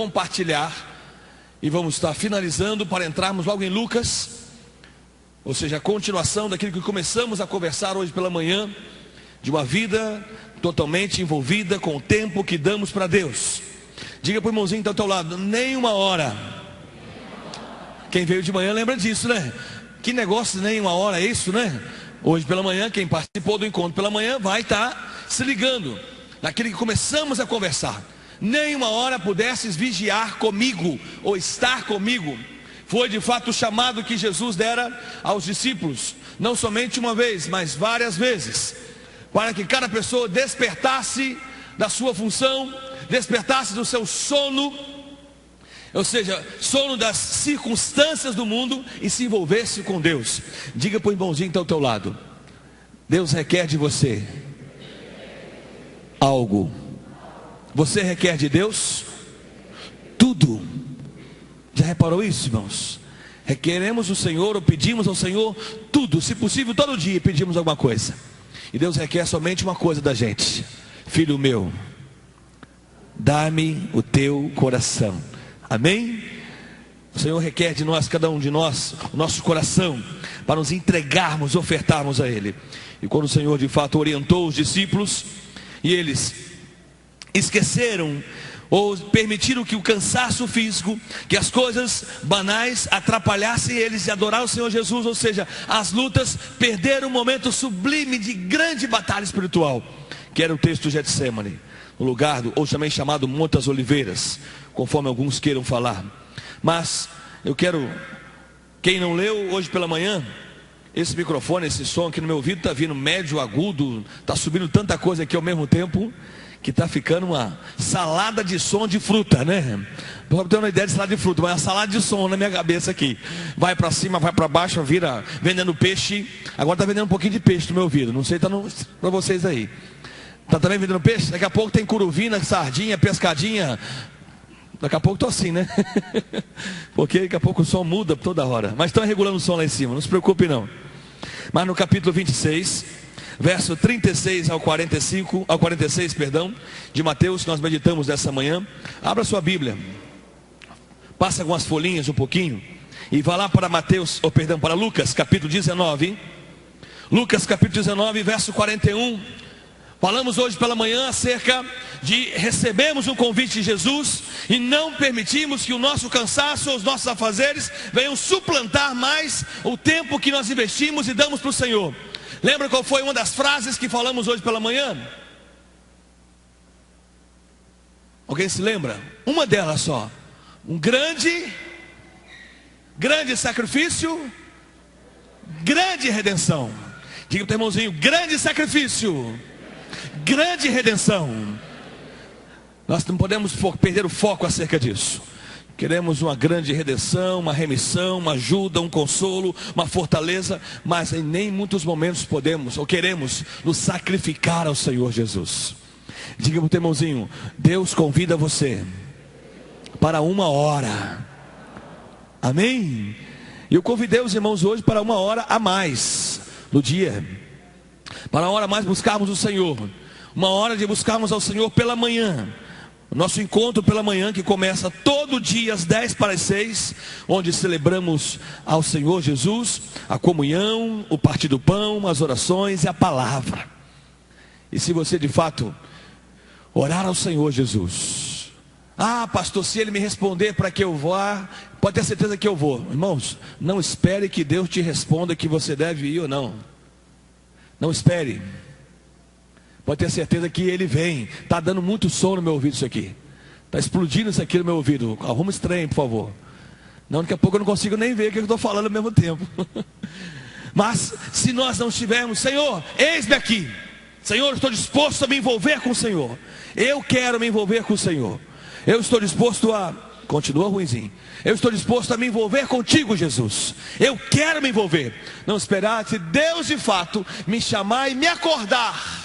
compartilhar. E vamos estar finalizando para entrarmos logo em Lucas. Ou seja, a continuação daquilo que começamos a conversar hoje pela manhã. De uma vida totalmente envolvida com o tempo que damos para Deus. Diga para o irmãozinho que está ao teu lado: nem uma hora. Quem veio de manhã lembra disso, né? Que negócio, nem uma hora é isso, né? Hoje pela manhã, quem participou do encontro pela manhã vai estar se ligando naquilo que começamos a conversar. Nem uma hora pudesses vigiar comigo ou estar comigo. Foi de fato o chamado que Jesus dera aos discípulos, não somente uma vez, mas várias vezes, para que cada pessoa despertasse da sua função, despertasse do seu sono, ou seja, sono das circunstâncias do mundo, e se envolvesse com Deus. Diga para o irmãozinho que está ao teu lado: Deus requer de você algo. Você requer de Deus tudo. Já reparou isso, irmãos? Requeremos o Senhor, ou pedimos ao Senhor tudo, se possível todo dia pedimos alguma coisa. E Deus requer somente uma coisa da gente: filho meu, dá-me o teu coração. Amém? O Senhor requer de nós, cada um de nós, o nosso coração, para nos entregarmos, ofertarmos a Ele. E quando o Senhor de fato orientou os discípulos, e eles esqueceram ou permitiram que o cansaço físico, que as coisas banais atrapalhassem eles de adorar o Senhor Jesus, ou seja, as lutas, perderam um momento sublime de grande batalha espiritual, que era o texto de Getsêmani, no lugar, ou também chamado Monte das Oliveiras, conforme alguns queiram falar. Mas eu quero, quem não leu hoje pela manhã, esse microfone, esse som aqui no meu ouvido está vindo médio, agudo, está subindo tanta coisa aqui ao mesmo tempo, que está ficando uma salada de som de fruta, né? Não tenho uma ideia de salada de fruta, mas é uma salada de som na minha cabeça aqui. Vai para cima, vai para baixo, vira vendendo peixe. Agora está vendendo um pouquinho de peixe no meu ouvido, não sei, está para vocês aí. Está também vendendo peixe? Daqui a pouco tem curuvina, sardinha, pescadinha. Daqui a pouco estou assim, né? Porque daqui a pouco o som muda toda hora. Mas estão regulando o som lá em cima, não se preocupe não. Mas no capítulo 26, verso 36 ao 46, de Mateus, que nós meditamos nessa manhã. Abra sua Bíblia, passa algumas folhinhas um pouquinho, e vá lá para para Lucas, capítulo 19. Lucas, capítulo 19, verso 41. Falamos hoje pela manhã acerca de recebemos um convite de Jesus e não permitimos que o nosso cansaço ou os nossos afazeres venham suplantar mais o tempo que nós investimos e damos para o Senhor. Lembra qual foi uma das frases que falamos hoje pela manhã? Alguém se lembra? Uma delas só: um grande sacrifício, grande redenção. Diga para o irmãozinho: grande sacrifício, grande redenção. Nós não podemos perder o foco acerca disso. Queremos uma grande redenção, uma remissão, uma ajuda, um consolo, uma fortaleza, mas em nem muitos momentos podemos ou queremos nos sacrificar ao Senhor Jesus. Diga para o teu irmãozinho: Deus convida você para uma hora. Amém? Eu convidei os irmãos hoje para uma hora a mais no dia, para uma hora a mais buscarmos o Senhor, uma hora de buscarmos ao Senhor pela manhã. O nosso encontro pela manhã, que começa todo dia às 5:50, onde celebramos ao Senhor Jesus, a comunhão, o partir do pão, as orações e a palavra. E se você de fato orar ao Senhor Jesus: ah, pastor, se Ele me responder para que eu vá, pode ter certeza que eu vou. Irmãos, não espere que Deus te responda que você deve ir ou não. Não espere. Pode ter certeza que Ele vem. Está dando muito som no meu ouvido isso aqui. Está explodindo isso aqui no meu ouvido. Arruma esse trem, por favor. Não, daqui a pouco eu não consigo nem ver o que eu estou falando ao mesmo tempo. Mas se nós não estivermos: Senhor, eis-me aqui. Senhor, estou disposto a me envolver com o Senhor. Eu quero me envolver com o Senhor. Eu estou disposto a... Continua ruimzinho. Eu estou disposto a me envolver contigo, Jesus. Eu quero me envolver. Não esperar se Deus de fato me chamar e me acordar.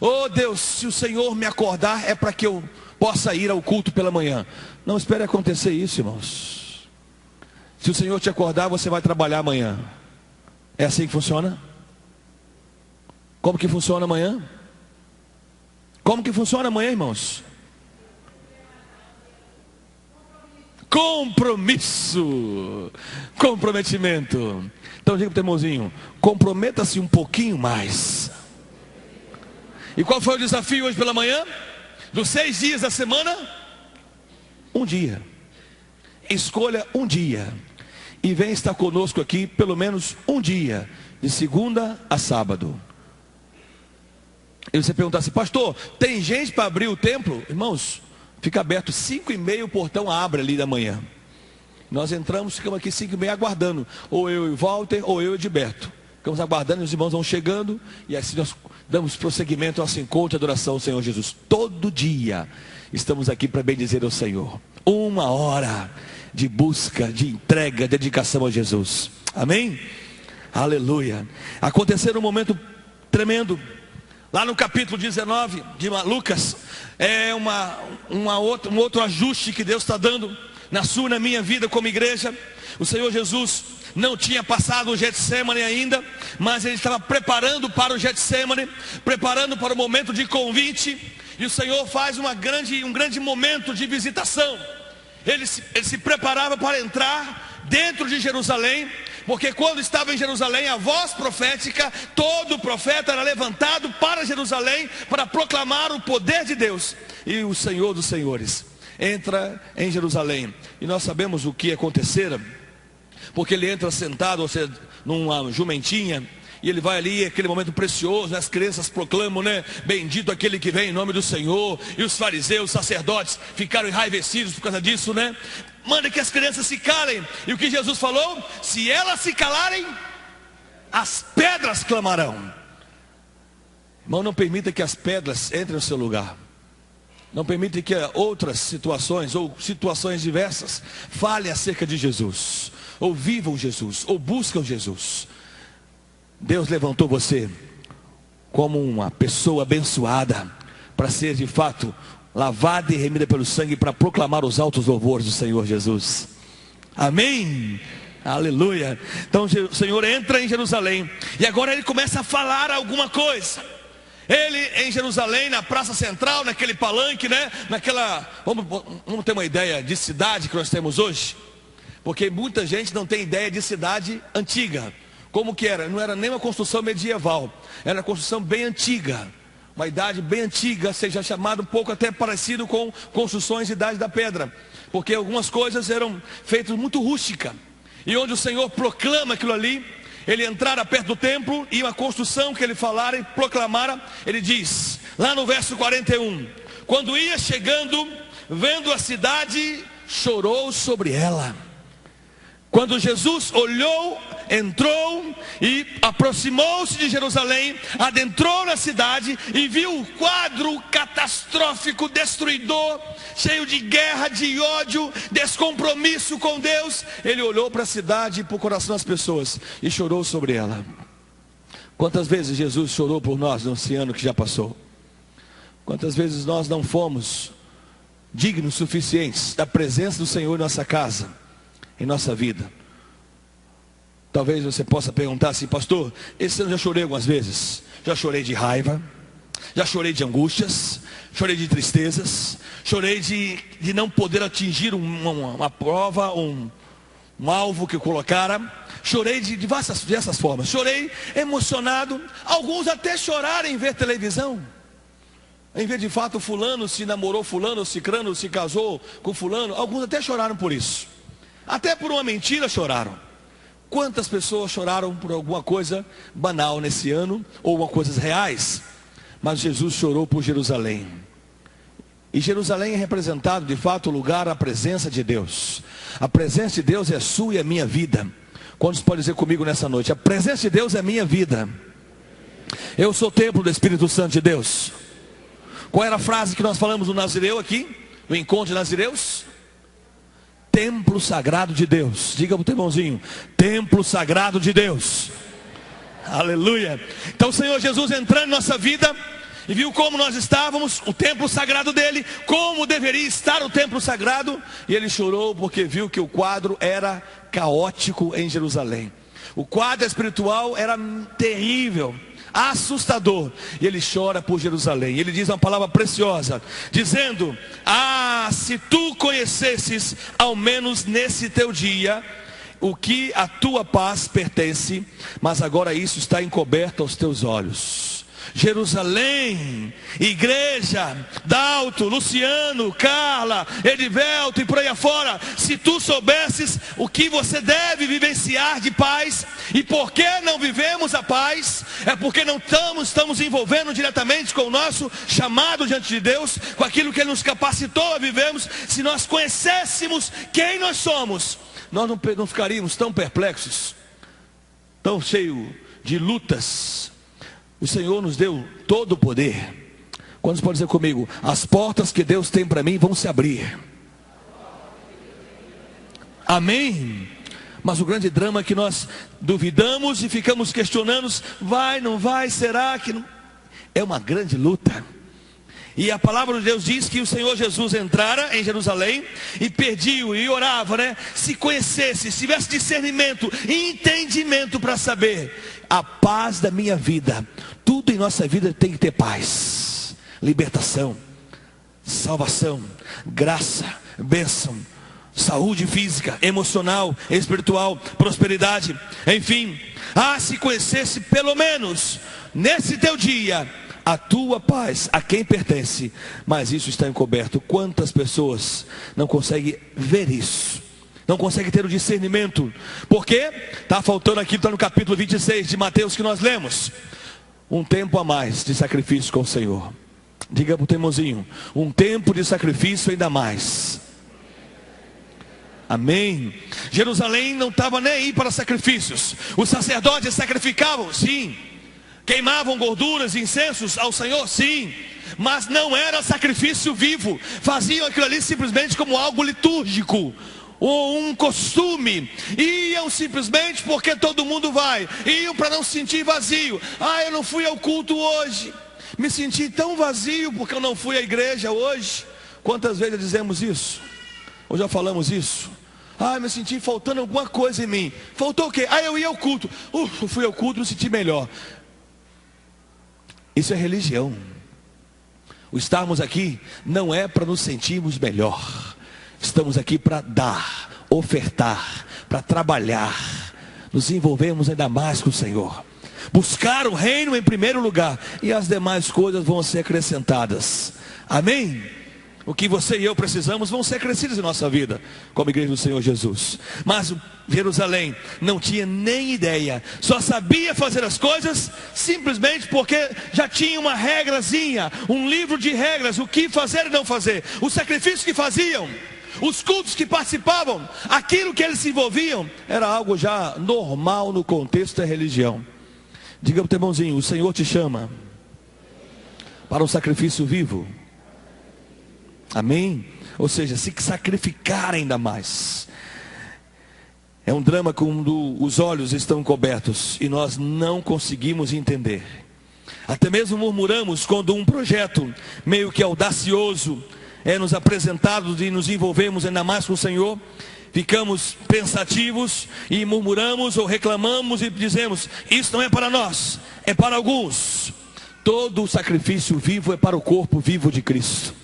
Oh Deus, se o Senhor me acordar é para que eu possa ir ao culto pela manhã. Não espere acontecer isso, irmãos. Se o Senhor te acordar, você vai trabalhar amanhã. É assim que funciona? Como que funciona amanhã? Como que funciona amanhã, irmãos? Compromisso. Comprometimento. Então diga para o teu irmãozinho, comprometa-se um pouquinho mais. E qual foi o desafio hoje pela manhã? Dos 6 dias da semana, um dia. Escolha um dia e vem estar conosco aqui pelo menos um dia, de segunda a sábado. E você perguntar assim, pastor, tem gente para abrir o templo? Irmãos, fica aberto 5h30, o portão abre ali da manhã. Nós entramos, ficamos aqui 5h30 aguardando, ou eu e Walter, ou eu e Edilberto. Ficamos aguardando, e os irmãos vão chegando, e assim nós damos prosseguimento ao nosso encontro de adoração ao Senhor Jesus. Todo dia estamos aqui para bendizer ao Senhor. 1 hora de busca, de entrega, dedicação a Jesus. Amém? Aleluia. Aconteceu um momento tremendo. Lá no capítulo 19 de Lucas, é um outro ajuste que Deus está dando na sua e na minha vida como igreja. O Senhor Jesus não tinha passado o Getsemane ainda, mas Ele estava preparando para o Getsemane, preparando para o momento de convite. E o Senhor faz um grande momento de visitação. Ele se preparava para entrar dentro de Jerusalém, porque quando estava em Jerusalém, a voz profética, todo profeta era levantado para Jerusalém, para proclamar o poder de Deus. E o Senhor dos Senhores entra em Jerusalém, e nós sabemos o que acontecera, porque ele entra sentado, ou seja, numa jumentinha, e ele vai ali, aquele momento precioso, as crianças proclamam, né? Bendito aquele que vem em nome do Senhor. E os fariseus, os sacerdotes, ficaram enraivecidos por causa disso, né? Manda que as crianças se calem. E o que Jesus falou? Se elas se calarem, as pedras clamarão. Irmão, não permita que as pedras entrem no seu lugar. Não permita que outras situações, ou situações diversas, falem acerca de Jesus, ou vivam Jesus, ou buscam Jesus. Deus levantou você como uma pessoa abençoada, para ser de fato lavada e remida pelo sangue, para proclamar os altos louvores do Senhor Jesus. Amém? Aleluia. Então o Senhor entra em Jerusalém, e agora Ele começa a falar alguma coisa. Ele em Jerusalém, na praça central, naquele palanque, né? Vamos ter uma ideia de cidade que nós temos hoje, porque muita gente não tem ideia de cidade antiga. Como que era? Não era nem uma construção medieval, era uma construção bem antiga, uma idade bem antiga, seja chamado um pouco até parecido com construções de idade da pedra, porque algumas coisas eram feitas muito rústica. E onde o Senhor proclama aquilo ali, Ele entrara perto do templo, e uma construção que Ele falara e proclamara, Ele diz, lá no verso 41, quando ia chegando, vendo a cidade, chorou sobre ela. Quando Jesus olhou, entrou e aproximou-se de Jerusalém, adentrou na cidade e viu o quadro catastrófico, destruidor, cheio de guerra, de ódio, descompromisso com Deus. Ele olhou para a cidade e para o coração das pessoas e chorou sobre ela. Quantas vezes Jesus chorou por nós nesse ano que já passou? Quantas vezes nós não fomos dignos suficientes da presença do Senhor em nossa casa, em nossa vida? Talvez você possa perguntar assim, pastor, esse ano eu já chorei algumas vezes. Já chorei de raiva, já chorei de angústias, chorei de tristezas, chorei de não poder atingir uma prova, um alvo que colocara. Chorei de diversas formas. Chorei emocionado. Alguns até choraram em ver televisão, em ver de fato fulano se namorou fulano, cicrano se casou com fulano. Alguns até choraram por isso, até por uma mentira choraram. Quantas pessoas choraram por alguma coisa banal nesse ano, ou uma coisas reais? Mas Jesus chorou por Jerusalém. E Jerusalém é representado de fato o lugar, a presença de Deus. A presença de Deus é a sua e a minha vida. Quantos podem dizer comigo nessa noite? A presença de Deus é a minha vida. Eu sou templo do Espírito Santo de Deus. Qual era a frase que nós falamos no Nazireu aqui? No encontro de Nazireus? Templo sagrado de Deus. Diga para o teu irmãozinho, templo sagrado de Deus. Aleluia. Então o Senhor Jesus entrando em nossa vida, e viu como nós estávamos, o templo sagrado dele, como deveria estar o templo sagrado, e ele chorou porque viu que o quadro era caótico em Jerusalém. O quadro espiritual era terrível. assustador. E ele chora por Jerusalém. Ele diz uma palavra preciosa, dizendo: se tu conhecesses, ao menos nesse teu dia, o que a tua paz pertence, mas agora isso está encoberto aos teus olhos. Jerusalém, igreja, Dalto, Luciano, Carla, Edivelto e por aí afora, se tu soubesses o que você deve vivenciar de paz, e por que não vivemos a paz, é porque não estamos envolvendo diretamente com o nosso chamado diante de Deus, com aquilo que Ele nos capacitou a vivermos. Se nós conhecêssemos quem nós somos, nós não ficaríamos tão perplexos, tão cheios de lutas. O Senhor nos deu todo o poder. Quantos podem dizer comigo? As portas que Deus tem para mim vão se abrir. Amém? Mas o grande drama é que nós duvidamos e ficamos questionando: vai, não vai, será que não? É uma grande luta. E a palavra de Deus diz que o Senhor Jesus entrara em Jerusalém e pediu e orava, se conhecesse, se tivesse discernimento e entendimento para saber a paz da minha vida. Tudo em nossa vida tem que ter paz, libertação, salvação, graça, bênção, saúde física, emocional, espiritual, prosperidade, enfim. Se conhecesse pelo menos nesse teu dia a tua paz, a quem pertence, mas isso está encoberto. Quantas pessoas não conseguem ver isso? Não conseguem ter o discernimento. Por quê? Está faltando aqui, está no capítulo 26 de Mateus que nós lemos. Um tempo a mais de sacrifício com o Senhor. Diga para o teu irmãozinho: um tempo de sacrifício ainda mais. Amém. Jerusalém não estava nem aí para sacrifícios. Os sacerdotes sacrificavam, sim. Queimavam gorduras e incensos ao Senhor, sim, mas não era sacrifício vivo. Faziam aquilo ali simplesmente como algo litúrgico, ou um costume. Iam simplesmente porque todo mundo vai. Iam para não se sentir vazio. Eu não fui ao culto hoje, me senti tão vazio porque eu não fui à igreja hoje. Quantas vezes dizemos isso? Ou já falamos isso? Me senti faltando alguma coisa em mim. Faltou o quê? Eu ia ao culto. Eu fui ao culto e me senti melhor. Isso é religião. O estarmos aqui não é para nos sentirmos melhor. Estamos aqui para dar, ofertar, para trabalhar, nos envolvermos ainda mais com o Senhor, buscar o reino em primeiro lugar, e as demais coisas vão ser acrescentadas. Amém? O que você e eu precisamos vão ser acrescidos em nossa vida, como igreja do Senhor Jesus. Mas Jerusalém não tinha nem ideia, só sabia fazer as coisas simplesmente porque já tinha uma regrazinha, um livro de regras, o que fazer e não fazer, os sacrifícios que faziam, os cultos que participavam, aquilo que eles se envolviam, era algo já normal no contexto da religião. Diga para o teu irmãozinho: o Senhor te chama para um sacrifício vivo. Amém? Ou seja, se sacrificar ainda mais. É um drama quando os olhos estão cobertos e nós não conseguimos entender. Até mesmo murmuramos quando um projeto meio que audacioso é nos apresentado e nos envolvemos ainda mais com o Senhor. Ficamos pensativos e murmuramos ou reclamamos e dizemos: isso não é para nós, é para alguns. Todo sacrifício vivo é para o corpo vivo de Cristo.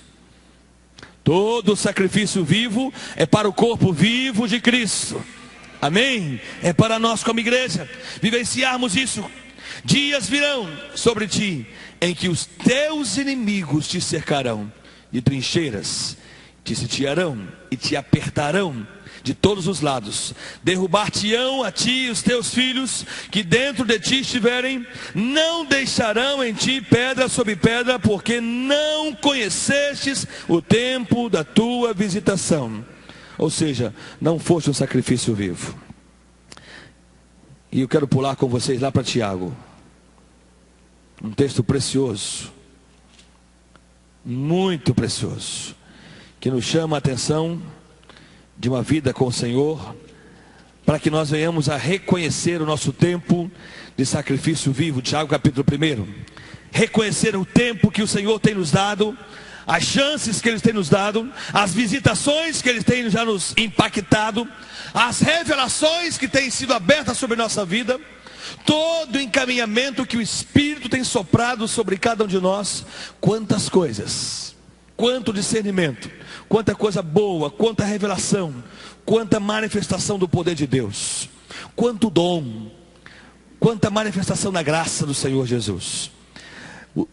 Todo sacrifício vivo é para o corpo vivo de Cristo. Amém? É para nós como igreja vivenciarmos isso. Dias virão sobre ti em que os teus inimigos te cercarão de trincheiras, te sitiarão e te apertarão de todos os lados, derrubar-te-ão a ti e os teus filhos que dentro de ti estiverem, não deixarão em ti pedra sobre pedra, porque não conhecestes o tempo da tua visitação. Ou seja, não foste um sacrifício vivo. E eu quero pular com vocês lá para Tiago, um texto precioso, muito precioso, que nos chama a atenção de uma vida com o Senhor, para que nós venhamos a reconhecer o nosso tempo de sacrifício vivo. Tiago capítulo 1. Reconhecer o tempo que o Senhor tem nos dado, as chances que Ele tem nos dado, as visitações que Ele tem já nos impactado, as revelações que têm sido abertas sobre nossa vida, todo o encaminhamento que o Espírito tem soprado sobre cada um de nós. Quantas coisas, quanto discernimento, quanta coisa boa, quanta revelação, quanta manifestação do poder de Deus, quanto dom, quanta manifestação da graça do Senhor Jesus.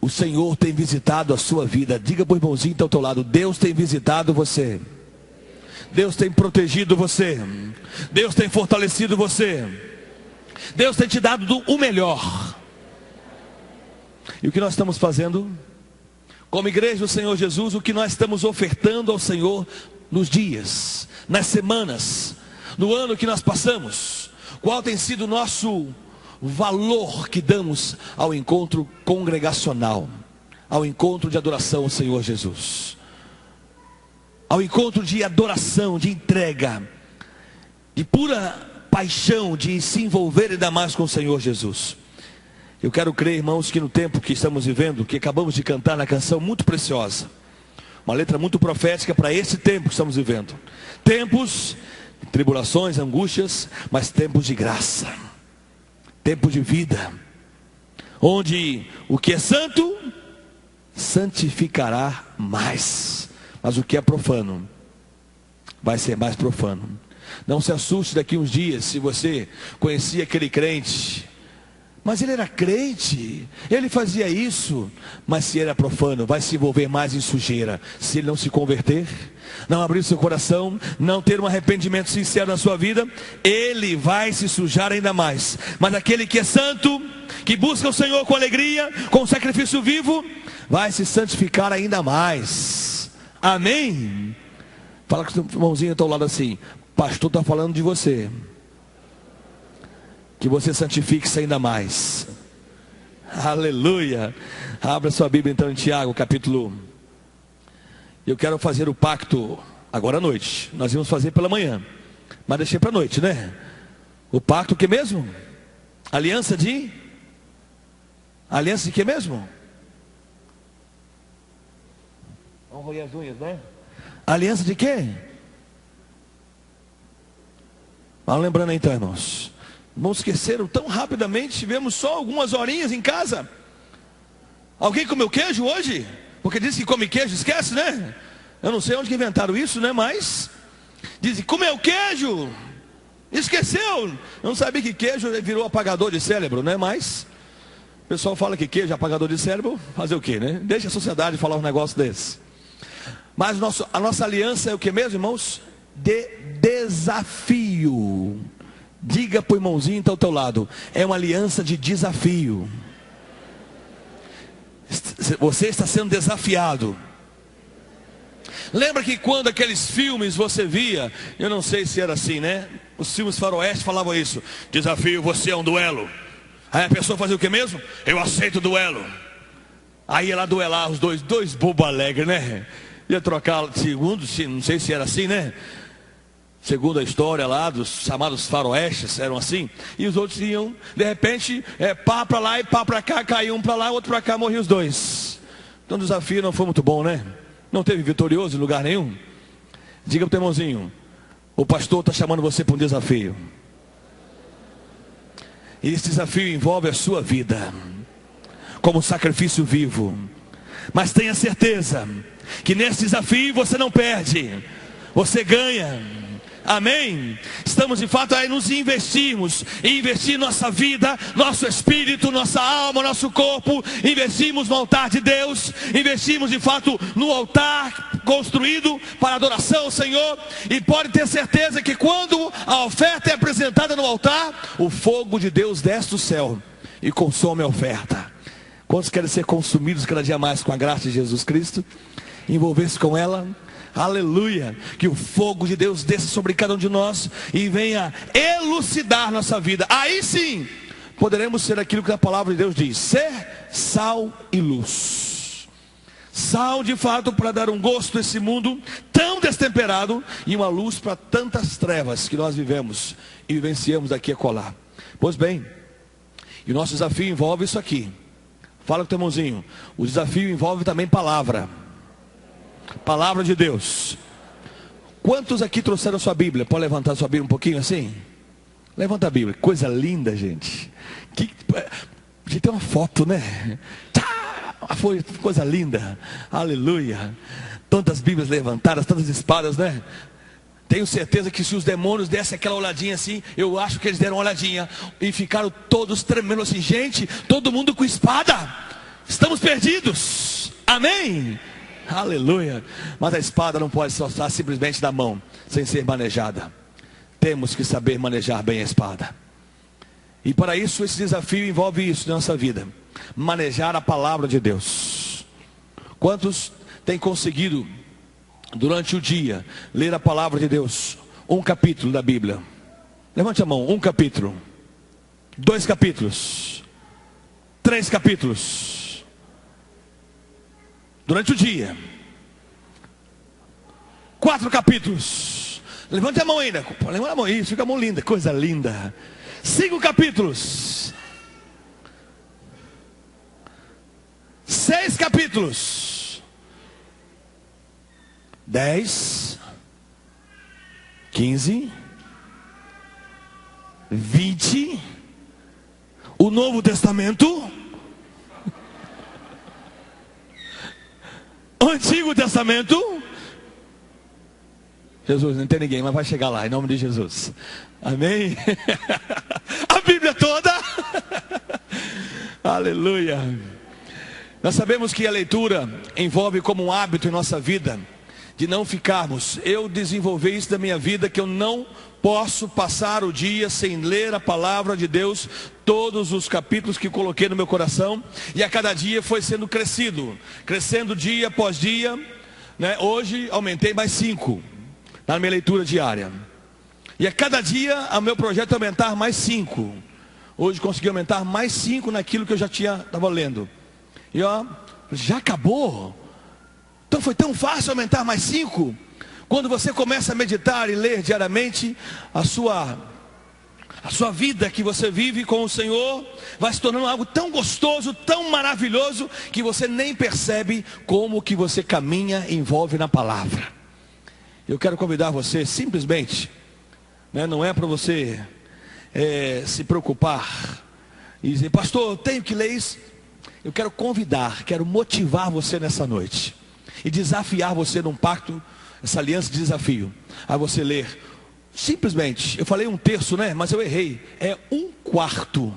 O Senhor tem visitado a sua vida. Diga para o irmãozinho que está ao teu lado: Deus tem visitado você. Deus tem protegido você. Deus tem fortalecido você. Deus tem te dado o melhor. E o que nós estamos fazendo? Como igreja do Senhor Jesus, o que nós estamos ofertando ao Senhor nos dias, nas semanas, no ano que nós passamos? Qual tem sido o nosso valor que damos ao encontro congregacional, ao encontro de adoração ao Senhor Jesus, ao encontro de adoração, de entrega, de pura paixão, de se envolver ainda mais com o Senhor Jesus? Eu quero crer, irmãos, que no tempo que estamos vivendo, que acabamos de cantar na canção muito preciosa, uma letra muito profética para esse tempo que estamos vivendo, tempos de tribulações, angústias, mas tempos de graça, tempo de vida, onde o que é santo santificará mais, mas o que é profano vai ser mais profano. Não se assuste daqui uns dias se você conhecia aquele crente, mas ele era crente, ele fazia isso, mas se ele era profano, vai se envolver mais em sujeira. Se ele não se converter, não abrir seu coração, não ter um arrependimento sincero na sua vida, ele vai se sujar ainda mais. Mas aquele que é santo, que busca o Senhor com alegria, com sacrifício vivo, vai se santificar ainda mais. Amém? Fala com o seu irmãozinho ao teu lado assim: pastor está falando de você, que você santifique-se ainda mais. Aleluia. Abra sua Bíblia então em Tiago, capítulo 1. Eu quero fazer o pacto agora à noite. Nós íamos fazer pela manhã, mas deixei para a noite, né? O pacto que mesmo? Aliança de que mesmo? Vamos roer as unhas, né? Aliança de quê? Vamos lembrando aí então, irmãos. Não esqueceram tão rapidamente. Tivemos só algumas horinhas em casa. Alguém comeu queijo hoje? Porque diz que come queijo, esquece, né? Eu não sei onde que inventaram isso, né? Mas dizem, comeu queijo, esqueceu. Eu não sabia que queijo virou apagador de cérebro, né? Mas o pessoal fala que queijo é apagador de cérebro. Fazer o quê, né? Deixa a sociedade falar um negócio desse. Mas a nossa aliança é o que mesmo, irmãos? De desafio. Diga para o irmãozinho que está ao teu lado: é uma aliança de desafio. Você está sendo desafiado. Lembra que quando aqueles filmes você via, eu não sei se era assim, né? Os filmes faroeste falavam isso: desafio, você é um duelo. Aí a pessoa fazia o que mesmo? Eu aceito o duelo. Aí ia lá duelar os dois bobo alegre, né? Ia trocar, segundo, não sei se era assim, né? Segundo a história lá dos chamados faroestes, eram assim. E os outros iam, de repente, pá para lá e pá para cá, caiu um para lá, outro para cá, morriam os dois. Então o desafio não foi muito bom, né? Não teve vitorioso em lugar nenhum. Diga para o teu irmãozinho: o pastor está chamando você para um desafio. E esse desafio envolve a sua vida, como sacrifício vivo. Mas tenha certeza que nesse desafio você não perde, você ganha. Amém? Estamos de fato aí nos investirmos, investir nossa vida, nosso espírito, nossa alma, nosso corpo. Investimos no altar de Deus, investimos de fato no altar construído para adoração ao Senhor. E pode ter certeza que quando a oferta é apresentada no altar, o fogo de Deus desce do céu e consome a oferta. Quantos querem ser consumidos cada dia mais com a graça de Jesus Cristo? Envolver-se com ela? Aleluia, que o fogo de Deus desça sobre cada um de nós e venha elucidar nossa vida. Aí sim, poderemos ser aquilo que a palavra de Deus diz: ser sal e luz. Sal de fato para dar um gosto a esse mundo tão destemperado, e uma luz para tantas trevas que nós vivemos e vivenciamos aqui a colar. Pois bem, e o nosso desafio envolve isso aqui. Fala com o teu irmãozinho: o desafio envolve também palavra. Palavra de Deus. Quantos aqui trouxeram sua Bíblia? Pode levantar sua Bíblia um pouquinho assim? Levanta a Bíblia. Coisa linda, gente. A gente tem uma foto, né? Foi coisa linda. Aleluia. Tantas Bíblias levantadas, tantas espadas, né? Tenho certeza que se os demônios dessem aquela olhadinha assim, eu acho que eles deram uma olhadinha e ficaram todos tremendo assim. Gente, todo mundo com espada. Estamos perdidos. Amém? Aleluia. Mas a espada não pode soltar simplesmente da mão, sem ser manejada. Temos que saber manejar bem a espada. E para isso, esse desafio envolve isso na nossa vida: manejar a palavra de Deus. Quantos têm conseguido, durante o dia, ler a palavra de Deus? Um capítulo da Bíblia. Levante a mão. Um capítulo, 2 capítulos, 3 capítulos, durante o dia. 4 capítulos. Levante a mão ainda. Levante a mão. Isso, fica a mão linda. Coisa linda. 5 capítulos. 6 capítulos. 10, 15, 20. O Novo Testamento. O Antigo Testamento. Jesus, não tem ninguém, mas vai chegar lá, em nome de Jesus. Amém? A Bíblia toda. Aleluia. Nós sabemos que a leitura envolve como um hábito em nossa vida, de não ficarmos. Eu desenvolvi isso da minha vida, que eu não posso passar o dia sem ler a palavra de Deus, todos os capítulos que coloquei no meu coração, e a cada dia foi sendo crescendo dia após dia, né? Hoje aumentei mais 5 na minha leitura diária, e a cada dia o meu projeto é aumentar mais 5. Hoje consegui aumentar mais 5 naquilo que eu já estava lendo. E ó, já acabou? Então foi tão fácil aumentar mais 5? Quando você começa a meditar e ler diariamente, a sua vida que você vive com o Senhor vai se tornando algo tão gostoso, tão maravilhoso, que você nem percebe como que você caminha e envolve na palavra. Eu quero convidar você simplesmente, né, não é para você se preocupar e dizer: pastor, eu tenho que ler isso. Eu quero convidar, quero motivar você nessa noite e desafiar você num pacto, essa aliança de desafio, a você ler simplesmente, eu falei 1/3, né? Mas eu errei, é 1/4,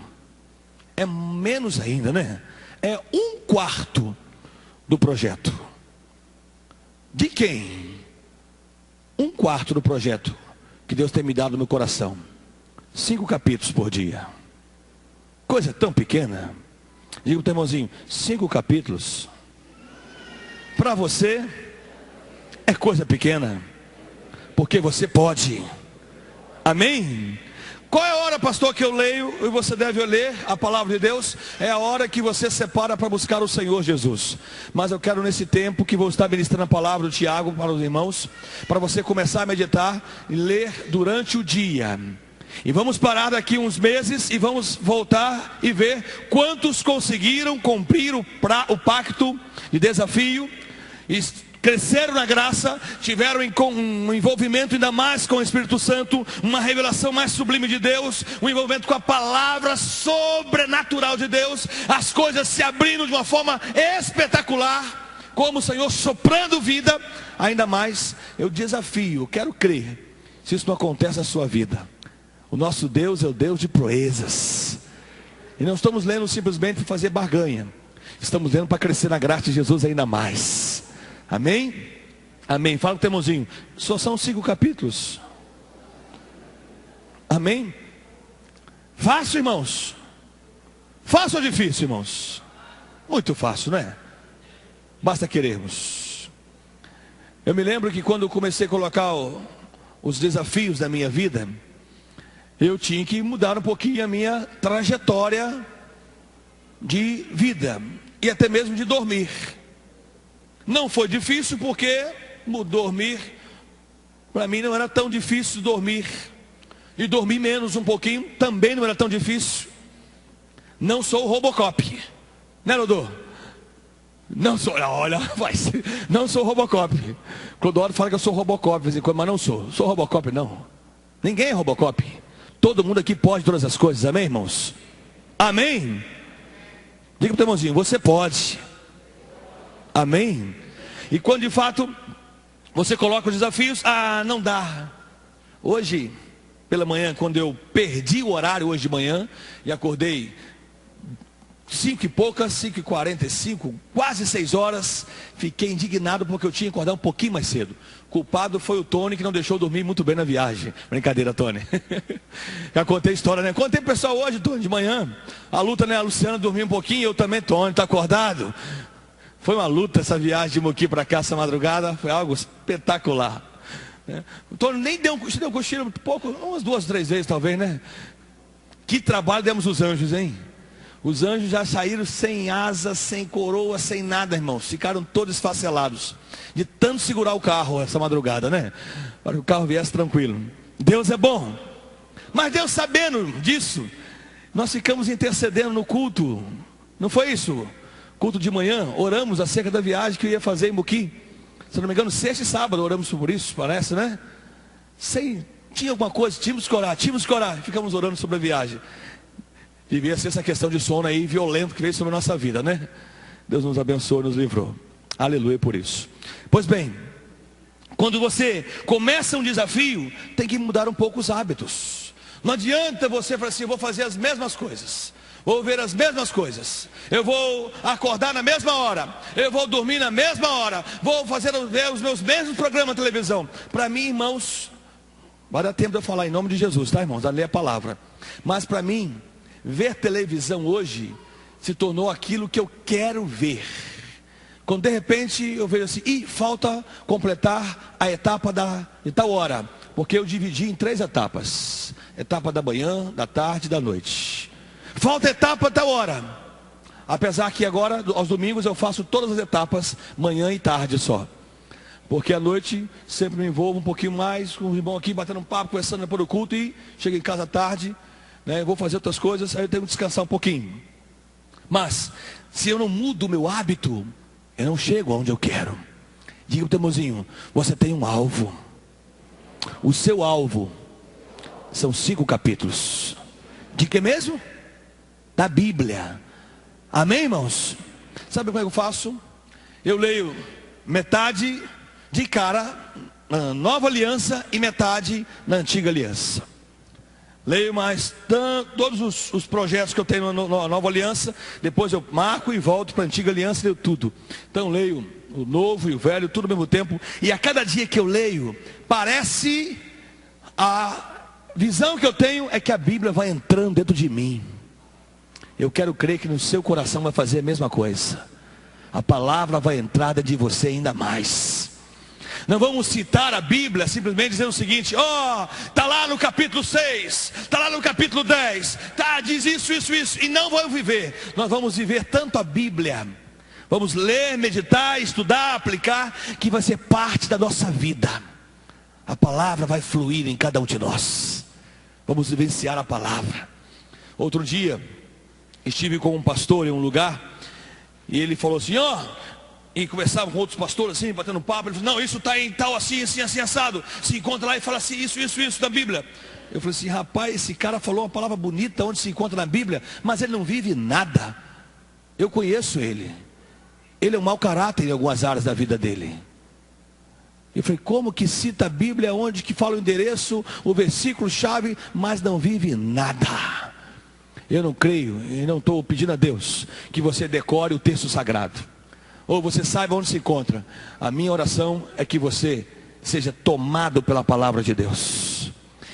é menos ainda, né? É 1/4 do projeto. De quem? 1/4 do projeto que Deus tem me dado no meu coração. 5 capítulos por dia. Coisa tão pequena. Diga para o irmãozinho: 5 capítulos para você é coisa pequena, porque você pode. Amém? Qual é a hora, pastor, que eu leio e você deve ler a palavra de Deus? É a hora que você separa para buscar o Senhor Jesus. Mas eu quero, nesse tempo que vou estar ministrando a palavra do Tiago para os irmãos, para você começar a meditar e ler durante o dia. E vamos parar daqui uns meses e vamos voltar e ver quantos conseguiram cumprir o pacto de desafio e cresceram na graça, tiveram um envolvimento ainda mais com o Espírito Santo, uma revelação mais sublime de Deus, um envolvimento com a palavra sobrenatural de Deus, as coisas se abrindo de uma forma espetacular, como o Senhor soprando vida. Ainda mais, eu desafio, eu quero crer, se isso não acontece na sua vida. O nosso Deus é o Deus de proezas, e não estamos lendo simplesmente para fazer barganha, estamos lendo para crescer na graça de Jesus ainda mais. Amém? Amém. Fala com o teu irmãozinho: só são 5 capítulos. Amém? Fácil, irmãos? Fácil ou difícil, irmãos? Muito fácil, não é? Basta querermos. Eu me lembro que quando eu comecei a colocar os desafios da minha vida, eu tinha que mudar um pouquinho a minha trajetória de vida e até mesmo de dormir. Não foi difícil, porque dormir, para mim não era tão difícil dormir. E dormir menos um pouquinho, também não era tão difícil. Não sou o Robocop, né, Lodô? Não sou, olha, não sou o Robocop. Clodoro fala que eu sou Robocop, mas não sou. Sou Robocop não. Ninguém é Robocop. Todo mundo aqui pode todas as coisas, amém, irmãos? Amém? Diga para o teu irmãozinho, você pode. Amém? E quando de fato você coloca os desafios, não dá. Hoje, pela manhã, quando eu perdi o horário hoje de manhã e acordei 5 e poucas, 5h45, quase 6 horas, fiquei indignado porque eu tinha que acordar um pouquinho mais cedo. Culpado foi o Tony, que não deixou eu dormir muito bem na viagem. Brincadeira, Tony. Já contei a história, né? Contei pro pessoal hoje, Tony, de manhã. A luta, né? A Luciana dormiu um pouquinho, eu também, Tony, tá acordado? Foi uma luta essa viagem de Moqui para cá essa madrugada, foi algo espetacular. O Tony nem deu um cochilo, pouco, umas 2, 3 vezes talvez, né? Que trabalho demos os anjos, hein? Os anjos já saíram sem asas, sem coroa, sem nada, irmãos. Ficaram todos esfacelados. De tanto segurar o carro essa madrugada, né? Para que o carro viesse tranquilo. Deus é bom. Mas Deus, sabendo disso, nós ficamos intercedendo no culto. Não foi isso? Culto de manhã, oramos acerca da viagem que eu ia fazer em Moqui. Se não me engano, sexta e sábado oramos por isso, parece, né? Tinha alguma coisa, tínhamos que orar. Ficamos orando sobre a viagem. Devia ser essa questão de sono aí violento que veio sobre a nossa vida, né? Deus nos abençoou e nos livrou. Aleluia por isso. Pois bem, quando você começa um desafio, tem que mudar um pouco os hábitos. Não adianta você falar assim, eu vou fazer as mesmas coisas, vou ver as mesmas coisas, eu vou acordar na mesma hora, eu vou dormir na mesma hora, vou ver os meus mesmos programas de televisão. Para mim, irmãos, vai dar tempo de eu falar em nome de Jesus, tá, irmãos? A ler a palavra. Mas para mim, ver televisão hoje se tornou aquilo que eu quero ver. Quando de repente eu vejo assim, falta completar a etapa de tal hora, porque eu dividi em 3 etapas: etapa da manhã, da tarde e da noite. Falta etapa tal hora. Apesar que agora, aos domingos, eu faço todas as etapas, manhã e tarde só. Porque à noite sempre me envolvo um pouquinho mais com o irmão aqui, batendo um papo, conversando depois do culto, e chego em casa à tarde, né, vou fazer outras coisas, aí eu tenho que descansar um pouquinho. Mas, se eu não mudo o meu hábito, eu não chego aonde eu quero. Diga para o teu irmãozinho, você tem um alvo. O seu alvo são 5 capítulos. De que mesmo? Da Bíblia. Amém, irmãos? Sabe como é que eu faço? Eu leio metade de cara na Nova Aliança e metade na Antiga Aliança. Leio mais todos os projetos que eu tenho na Nova Aliança. Depois eu marco e volto para a Antiga Aliança e leio tudo. Então leio o Novo e o Velho, tudo ao mesmo tempo. E a cada dia que eu leio, parece, a visão que eu tenho é que a Bíblia vai entrando dentro de mim. Eu quero crer que no seu coração vai fazer a mesma coisa. A palavra vai entrar dentro de você ainda mais. Não vamos citar a Bíblia simplesmente dizendo o seguinte: está lá no capítulo 6, está lá no capítulo 10, diz isso, e não vamos viver. Nós vamos viver tanto a Bíblia, vamos ler, meditar, estudar, aplicar, que vai ser parte da nossa vida. A palavra vai fluir em cada um de nós. Vamos vivenciar a palavra. Outro dia, estive com um pastor em um lugar, e ele falou assim, e conversava com outros pastores assim, batendo papo. Ele falou, não, isso está em tal assim, assim, assim, assado. Se encontra lá e fala assim, isso da Bíblia. Eu falei assim, rapaz, esse cara falou uma palavra bonita onde se encontra na Bíblia, mas ele não vive nada. Eu conheço ele. Ele é um mau caráter em algumas áreas da vida dele. Eu falei, como que cita a Bíblia onde que fala o endereço, o versículo chave, mas não vive nada? Eu não creio e não estou pedindo a Deus que você decore o texto sagrado, ou você saiba onde se encontra. A minha oração é que você seja tomado pela palavra de Deus,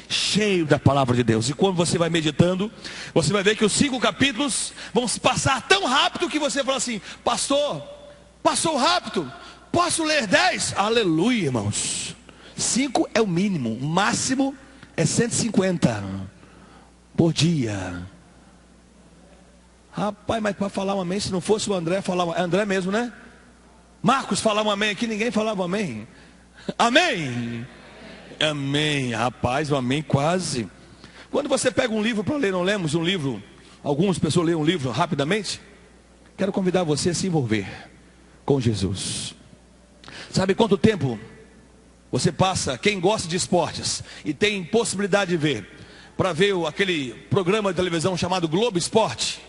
cheio da palavra de Deus. E quando você vai meditando, você vai ver que os 5 capítulos vão se passar tão rápido que você fala assim, pastor, passou rápido, posso ler 10? Aleluia, irmãos. 5 é o mínimo, o máximo é 150 por dia. Rapaz, mas para falar um amém, se não fosse o André falar, André mesmo, né? Marcos falava um amém aqui, ninguém falava um amém. Amém. Amém, rapaz, um amém quase. Quando você pega um livro para ler, não lemos um livro, algumas pessoas leem um livro rapidamente. Quero convidar você a se envolver com Jesus. Sabe quanto tempo você passa, quem gosta de esportes e tem possibilidade de ver, para ver aquele programa de televisão chamado Globo Esporte.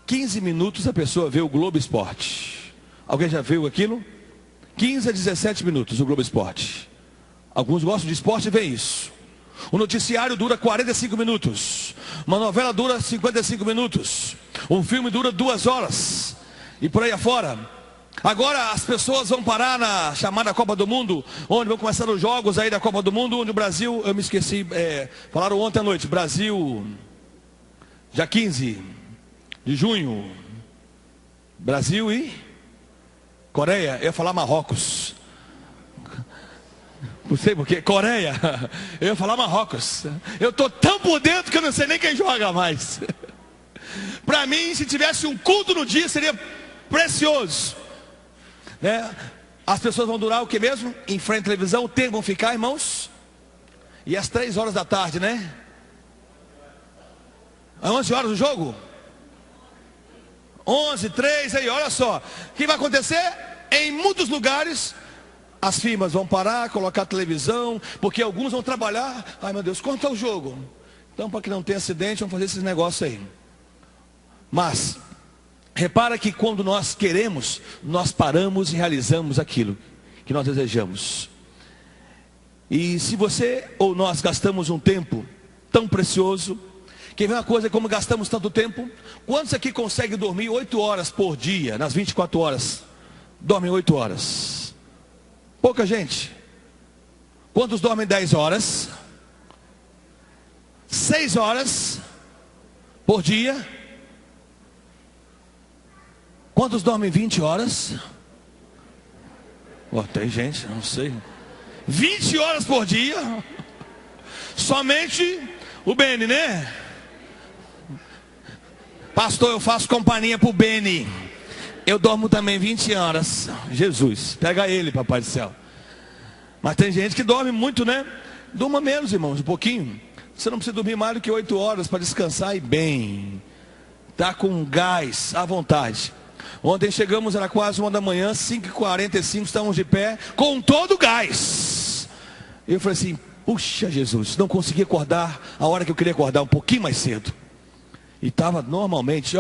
15 minutos a pessoa vê o Globo Esporte. Alguém já viu aquilo? 15 a 17 minutos o Globo Esporte. Alguns gostam de esporte e veem isso. O noticiário dura 45 minutos. Uma novela dura 55 minutos. Um filme dura 2 horas. E por aí afora. Agora as pessoas vão parar na chamada Copa do Mundo, onde vão começar os jogos aí da Copa do Mundo, onde o Brasil, eu me esqueci, falaram ontem à noite, Brasil, dia 15 de junho, Brasil e Coreia, eu ia falar Marrocos, não sei porquê, Coreia, eu ia falar Marrocos, eu estou tão por dentro que eu não sei nem quem joga mais. Para mim, se tivesse um culto no dia, seria precioso. As pessoas vão durar o que mesmo? Em frente à televisão, o tempo vão ficar, irmãos? E às 3 horas da tarde, né? Às 11 horas o jogo? 11, 3, aí, olha só. O que vai acontecer? Em muitos lugares, as firmas vão parar, colocar televisão, porque alguns vão trabalhar. Ai meu Deus, quanto é o jogo? Então, para que não tenha acidente, vamos fazer esses negócios aí. Mas repara que quando nós queremos, nós paramos e realizamos aquilo que nós desejamos. E se você ou nós gastamos um tempo tão precioso, quer ver uma coisa, como gastamos tanto tempo? Quantos aqui conseguem dormir 8 horas por dia, nas 24 horas? Dormem 8 horas. Pouca gente. Quantos dormem 10 horas? 6 horas por dia? Quantos dormem 20 horas? Tem gente, não sei. 20 horas por dia? Somente o Beni, né? Pastor, eu faço companhia pro Beni. Eu dormo também 20 horas. Jesus, pega ele, papai do céu. Mas tem gente que dorme muito, né? Durma menos, irmãos, um pouquinho. Você não precisa dormir mais do que 8 horas para descansar e bem. Tá com gás à vontade. Ontem chegamos, era quase 1 da manhã, 5h45, estávamos de pé, com todo o gás. Eu falei assim, puxa Jesus, não consegui acordar a hora que eu queria acordar, um pouquinho mais cedo. E estava normalmente,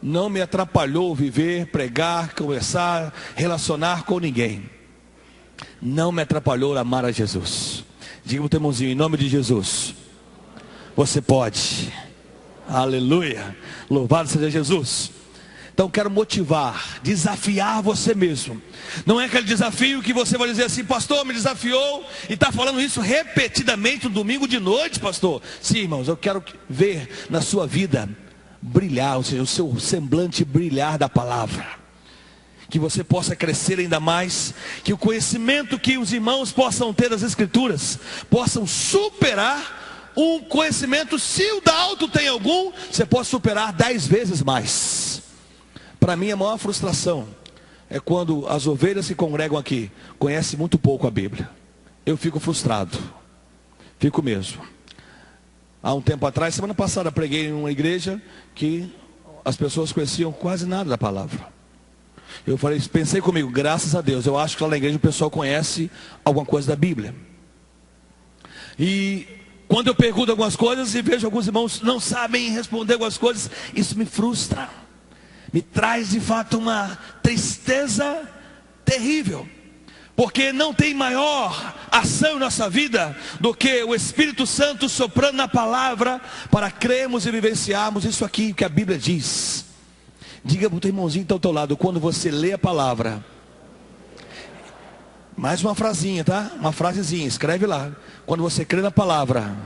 não me atrapalhou viver, pregar, conversar, relacionar com ninguém. Não me atrapalhou amar a Jesus. Diga para o teu irmãozinho, em nome de Jesus, você pode. Aleluia, louvado seja Jesus. Então quero motivar, desafiar você mesmo. Não é aquele desafio que você vai dizer assim, pastor, me desafiou e está falando isso repetidamente no domingo de noite, pastor. Sim, irmãos, eu quero ver na sua vida brilhar, ou seja, o seu semblante brilhar da palavra. Que você possa crescer ainda mais, que o conhecimento que os irmãos possam ter das Escrituras, possam superar um conhecimento, se o da alto tem algum, você pode superar 10 vezes mais. Para mim a maior frustração é quando as ovelhas que congregam aqui conhecem muito pouco a Bíblia. Eu fico frustrado, fico mesmo. Há um tempo atrás, semana passada, preguei em uma igreja que as pessoas conheciam quase nada da palavra. Eu falei, pensei comigo, graças a Deus, eu acho que lá na igreja o pessoal conhece alguma coisa da Bíblia. E quando eu pergunto algumas coisas e vejo alguns irmãos não sabem responder algumas coisas, isso me frustra. Me traz de fato uma tristeza terrível. Porque não tem maior ação em nossa vida do que o Espírito Santo soprando na palavra para crermos e vivenciarmos isso aqui que a Bíblia diz. Diga para o teu irmãozinho que está ao teu lado, quando você lê a palavra, mais uma frasinha, tá? Uma frasezinha, escreve lá. Quando você crê na palavra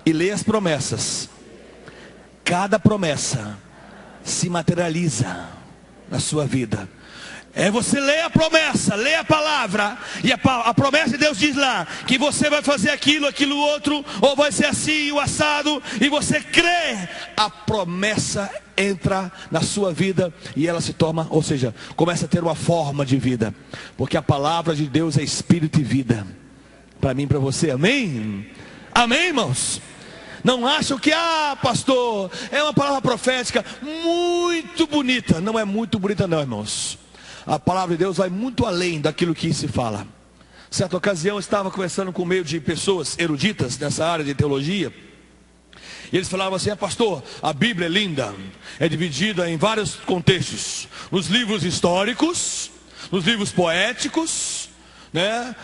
e lê as promessas, cada promessa se materializa na sua vida. É você lê a promessa, lê a palavra, e a promessa de Deus diz lá, que você vai fazer aquilo, aquilo outro, ou vai ser assim, o assado, e você crê, a promessa entra na sua vida, e ela se torna, ou seja, começa a ter uma forma de vida, porque a palavra de Deus é espírito e vida, para mim e para você, amém? Amém, irmãos? Não acham que, pastor, é uma palavra profética muito bonita. Não é muito bonita não, irmãos. A palavra de Deus vai muito além daquilo que se fala. Certa ocasião eu estava conversando com meio de pessoas eruditas nessa área de teologia. E eles falavam assim: pastor, a Bíblia é linda, é dividida em vários contextos. Nos livros históricos, nos livros poéticos, né?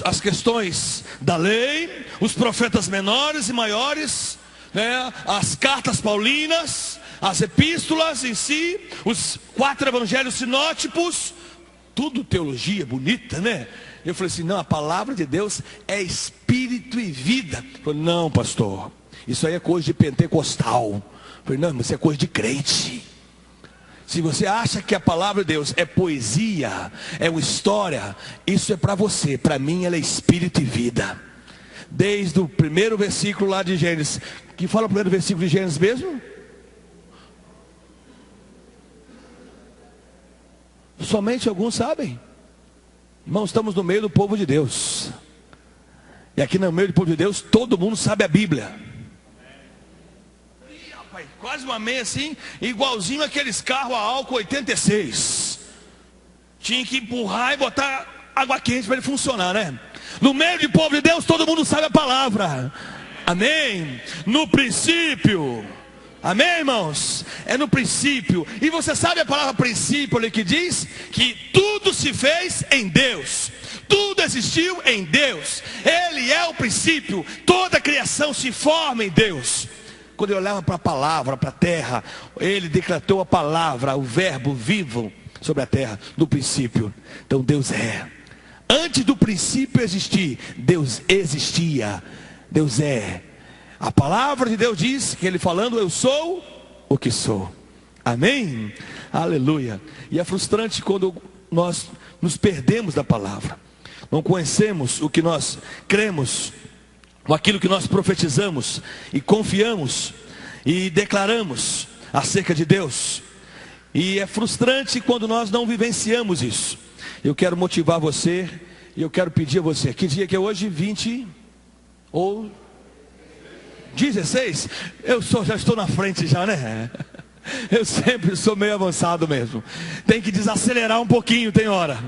As questões da lei, os profetas menores e maiores, né? As cartas paulinas, as epístolas em si, os 4 evangelhos sinóticos, tudo teologia bonita, né? Eu falei assim: não, a palavra de Deus é espírito e vida. Ele falou: não, pastor, isso aí é coisa de pentecostal. Eu falei: não, isso é coisa de crente. Se você acha que a palavra de Deus é poesia, é uma história, isso é para você. Para mim ela é espírito e vida. Desde o primeiro versículo lá de Gênesis. Que fala o primeiro versículo de Gênesis mesmo? Somente alguns sabem. Irmãos, estamos no meio do povo de Deus. E aqui no meio do povo de Deus, todo mundo sabe a Bíblia. Ih, rapaz, quase uma meia assim, igualzinho aqueles carros a álcool 86. Tinha que empurrar e botar água quente para ele funcionar, né? No meio do povo de Deus, todo mundo sabe a palavra. Amém? No princípio. Amém, irmãos? É no princípio. E você sabe a palavra princípio ali que diz que tudo se fez em Deus, tudo existiu em Deus. Ele é o princípio. Toda a criação se forma em Deus. Quando eu olhava para a palavra, para a terra, ele decretou a palavra, o verbo vivo sobre a terra, no princípio. Então Deus é. Antes do princípio existir, Deus existia. Deus é. A palavra de Deus diz que ele falando: eu sou o que sou. Amém? Aleluia. E é frustrante quando nós nos perdemos da palavra. Não conhecemos o que nós cremos, ou aquilo que nós profetizamos e confiamos e declaramos acerca de Deus. E é frustrante quando nós não vivenciamos isso. Eu quero motivar você e eu quero pedir a você: que dia que é hoje? 20 ou 16? Já estou na frente já, né? Eu sempre sou meio avançado mesmo. Tem que desacelerar um pouquinho, tem hora.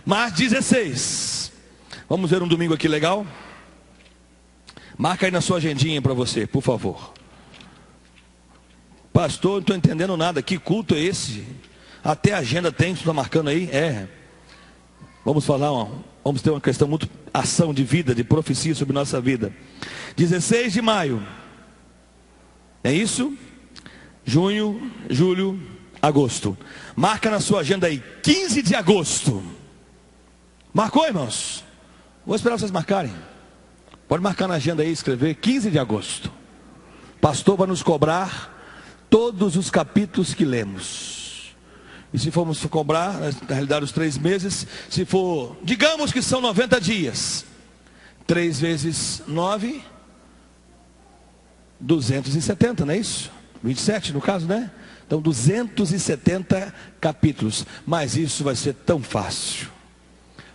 Mas 16. Vamos ver um domingo aqui legal? Marca aí na sua agendinha para você, por favor. Pastor, não estou entendendo nada. Que culto é esse? Até a agenda tem, você está marcando aí? É. Vamos falar, vamos ter uma questão muito ação de vida, de profecia sobre nossa vida. 16 de maio. É isso? Junho, julho, agosto. Marca na sua agenda aí, 15 de agosto. Marcou, irmãos? Vou esperar vocês marcarem. Pode marcar na agenda aí, escrever 15 de agosto. Pastor vai nos cobrar todos os capítulos que lemos. E se formos cobrar, na realidade os 3 meses, se for, digamos que são 90 dias, 3 vezes 9, 270, não é isso? 27 no caso, né? Então 270 capítulos. Mas isso vai ser tão fácil.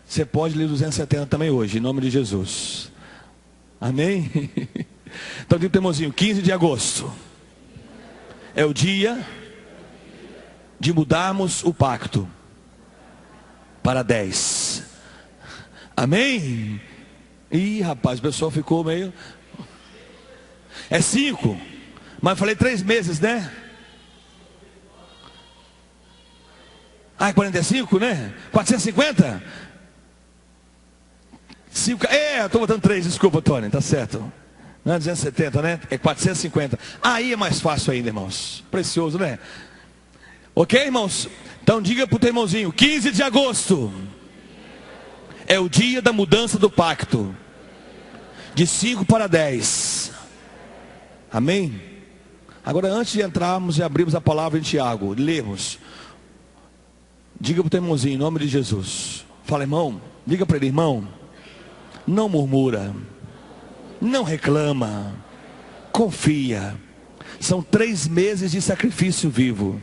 Você pode ler 270 também hoje, em nome de Jesus. Amém? Então diga, irmãozinho, 15 de agosto é o dia de mudarmos o pacto para 10. Amém? Ih, rapaz, o pessoal ficou meio... É 5, mas eu falei 3 meses, né? Ah, é 45, né? 450? 5, eu estou botando 3, desculpa, Tony, tá certo. Não é 270, né? É 450. Aí é mais fácil ainda, irmãos. Precioso, né? Ok, irmãos? Então diga para o teu irmãozinho: 15 de agosto é o dia da mudança do pacto, de 5 para 10. Amém? Agora, antes de entrarmos e abrirmos a palavra em Tiago, lemos. Diga para o teu irmãozinho, em nome de Jesus. Fala, irmão. Diga para ele: irmão, não murmura, não reclama, confia. São 3 meses de sacrifício vivo,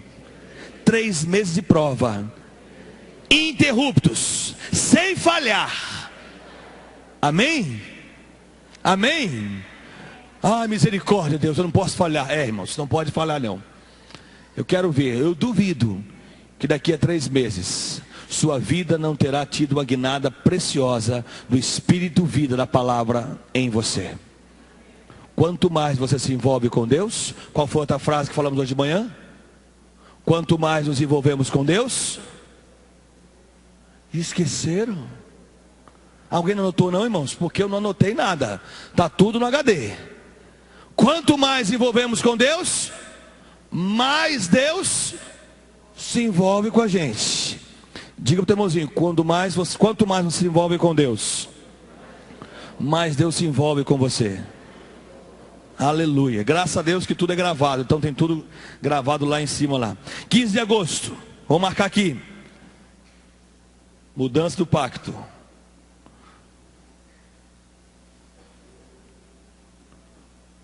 3 meses de prova, ininterruptos, sem falhar. Amém? Amém? Ah, misericórdia, Deus, eu não posso falhar. Irmãos, não pode falhar não. Eu quero ver, eu duvido que daqui a 3 meses sua vida não terá tido uma guinada preciosa do Espírito vida da palavra em você. Quanto mais você se envolve com Deus, qual foi a outra frase que falamos hoje de manhã? Quanto mais nos envolvemos com Deus, esqueceram. Alguém não anotou não, irmãos? Porque eu não anotei nada, está tudo no HD. Quanto mais envolvemos com Deus, mais Deus se envolve com a gente. Diga para o teu irmãozinho, quanto mais você se envolve com Deus, mais Deus se envolve com você. Aleluia, graças a Deus que tudo é gravado. Então tem tudo gravado lá em cima lá. 15 de agosto, vou marcar aqui. Mudança do pacto.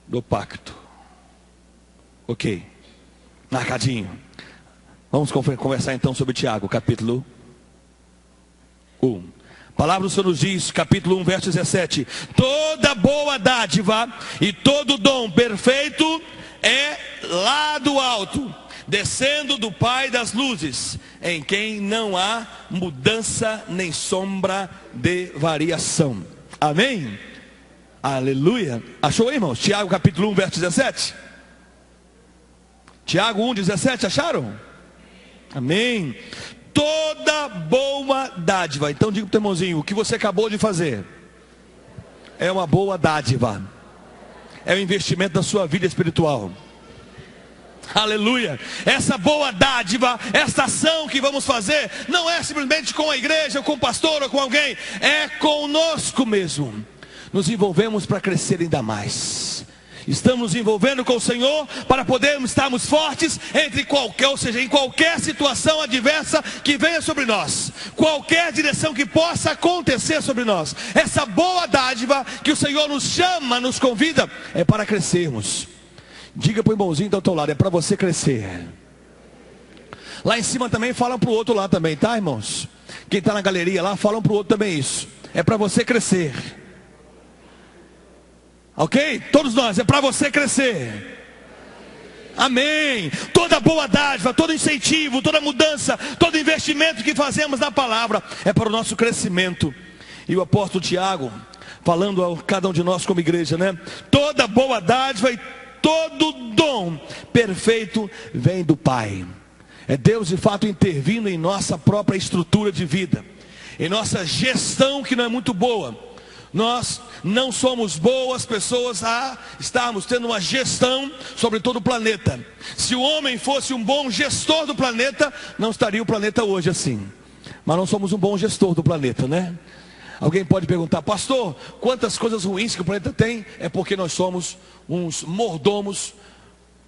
Do pacto. Ok, marcadinho. Vamos conversar então sobre Tiago, capítulo 1. A palavra do Senhor nos diz, capítulo 1, verso 17: toda boa dádiva e todo dom perfeito é lá do alto, descendo do Pai das luzes, em quem não há mudança nem sombra de variação. Amém? Aleluia. Achou aí, irmãos? Tiago capítulo 1, verso 17. Tiago 1, 17, acharam? Amém. Toda boa dádiva. Então diga para o teu irmãozinho, o que você acabou de fazer é uma boa dádiva. É um investimento na sua vida espiritual. Aleluia. Essa boa dádiva, essa ação que vamos fazer, não é simplesmente com a igreja, ou com o pastor, ou com alguém. É conosco mesmo. Nos envolvemos para crescer ainda mais. Estamos nos envolvendo com o Senhor para podermos estarmos fortes em qualquer situação adversa que venha sobre nós, qualquer direção que possa acontecer sobre nós. Essa boa dádiva que o Senhor nos chama, nos convida, é para crescermos. Diga para o irmãozinho do outro lado, é para você crescer. Lá em cima também falam para o outro lado também, tá, irmãos? Quem está na galeria lá, falam para o outro também isso. É para você crescer. Ok? Todos nós, é para você crescer. Amém. Toda boa dádiva, todo incentivo, toda mudança, todo investimento que fazemos na palavra é para o nosso crescimento. E o apóstolo Tiago, falando a cada um de nós como igreja, né? Toda boa dádiva e todo dom perfeito vem do Pai. É Deus de fato intervindo em nossa própria estrutura de vida, em nossa gestão que não é muito boa. Nós não somos boas pessoas a estarmos tendo uma gestão sobre todo o planeta. Se o homem fosse um bom gestor do planeta, não estaria o planeta hoje assim. Mas não somos um bom gestor do planeta, né? Alguém pode perguntar, pastor, quantas coisas ruins que o planeta tem? É porque nós somos uns mordomos,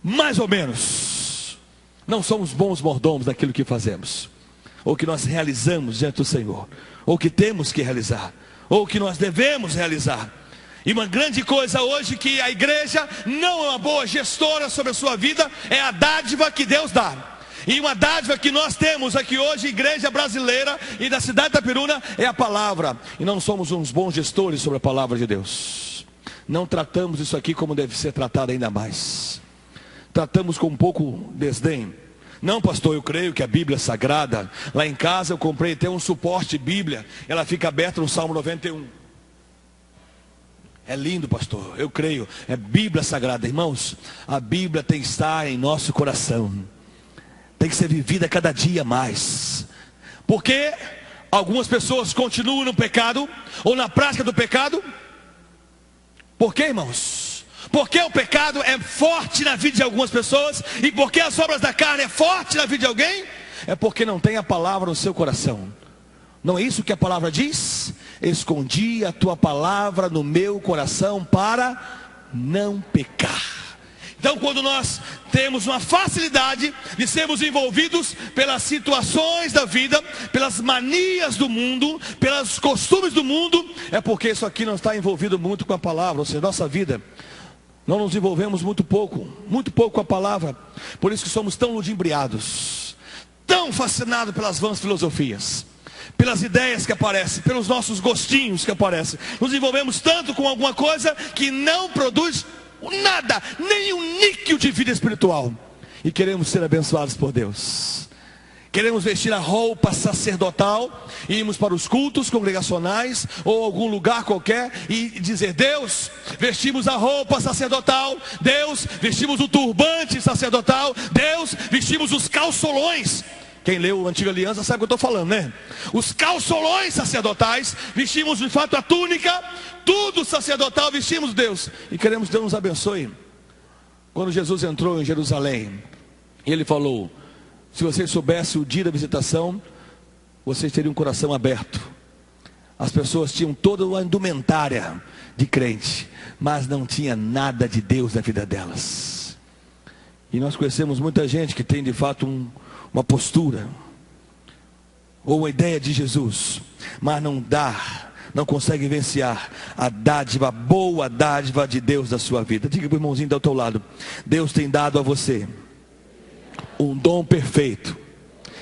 mais ou menos. Não somos bons mordomos daquilo que fazemos, ou que nós realizamos diante do Senhor, ou que temos que realizar, ou que nós devemos realizar. E uma grande coisa hoje que a igreja não é uma boa gestora sobre a sua vida, é a dádiva que Deus dá. E uma dádiva que nós temos aqui hoje, igreja brasileira e da cidade de Itaperuna, é a palavra. E não somos uns bons gestores sobre a palavra de Deus. Não tratamos isso aqui como deve ser tratado ainda mais. Tratamos com um pouco desdém. Não, pastor, eu creio que a Bíblia é sagrada. Lá em casa eu comprei até um suporte Bíblia. Ela fica aberta no Salmo 91. É lindo, pastor, eu creio. É Bíblia sagrada, irmãos. A Bíblia tem que estar em nosso coração. Tem que ser vivida cada dia mais. Porque algumas pessoas continuam no pecado, ou na prática do pecado. Por quê, irmãos? Porque o pecado é forte na vida de algumas pessoas, e porque as obras da carne é forte na vida de alguém, é porque não tem a palavra no seu coração. Não é isso que a palavra diz? Escondi a tua palavra no meu coração para não pecar. Então, quando nós temos uma facilidade de sermos envolvidos pelas situações da vida, pelas manias do mundo, pelos costumes do mundo, é porque isso aqui não está envolvido muito com a palavra. Ou seja, nossa vida, nós nos envolvemos muito pouco com a palavra. Por isso que somos tão ludibriados, tão fascinados pelas vãs filosofias, pelas ideias que aparecem, pelos nossos gostinhos que aparecem. Nos envolvemos tanto com alguma coisa que não produz nada, nem um níquel de vida espiritual, e queremos ser abençoados por Deus. Queremos vestir a roupa sacerdotal, irmos para os cultos congregacionais ou algum lugar qualquer e dizer: Deus, vestimos a roupa sacerdotal, Deus, vestimos o turbante sacerdotal, Deus, vestimos os calçolões. Quem leu a Antiga Aliança sabe o que eu estou falando, né? Os calçolões sacerdotais, vestimos de fato a túnica, tudo sacerdotal, vestimos Deus. E queremos que Deus nos abençoe. Quando Jesus entrou em Jerusalém, Ele falou: se vocês soubessem o dia da visitação, vocês teriam um coração aberto. As pessoas tinham toda uma indumentária de crente, mas não tinha nada de Deus na vida delas. E nós conhecemos muita gente que tem de fato uma postura ou uma ideia de Jesus, mas não consegue vencer a dádiva, a boa dádiva de Deus da sua vida. Diga para o irmãozinho do teu lado: Deus tem dado a você um dom perfeito.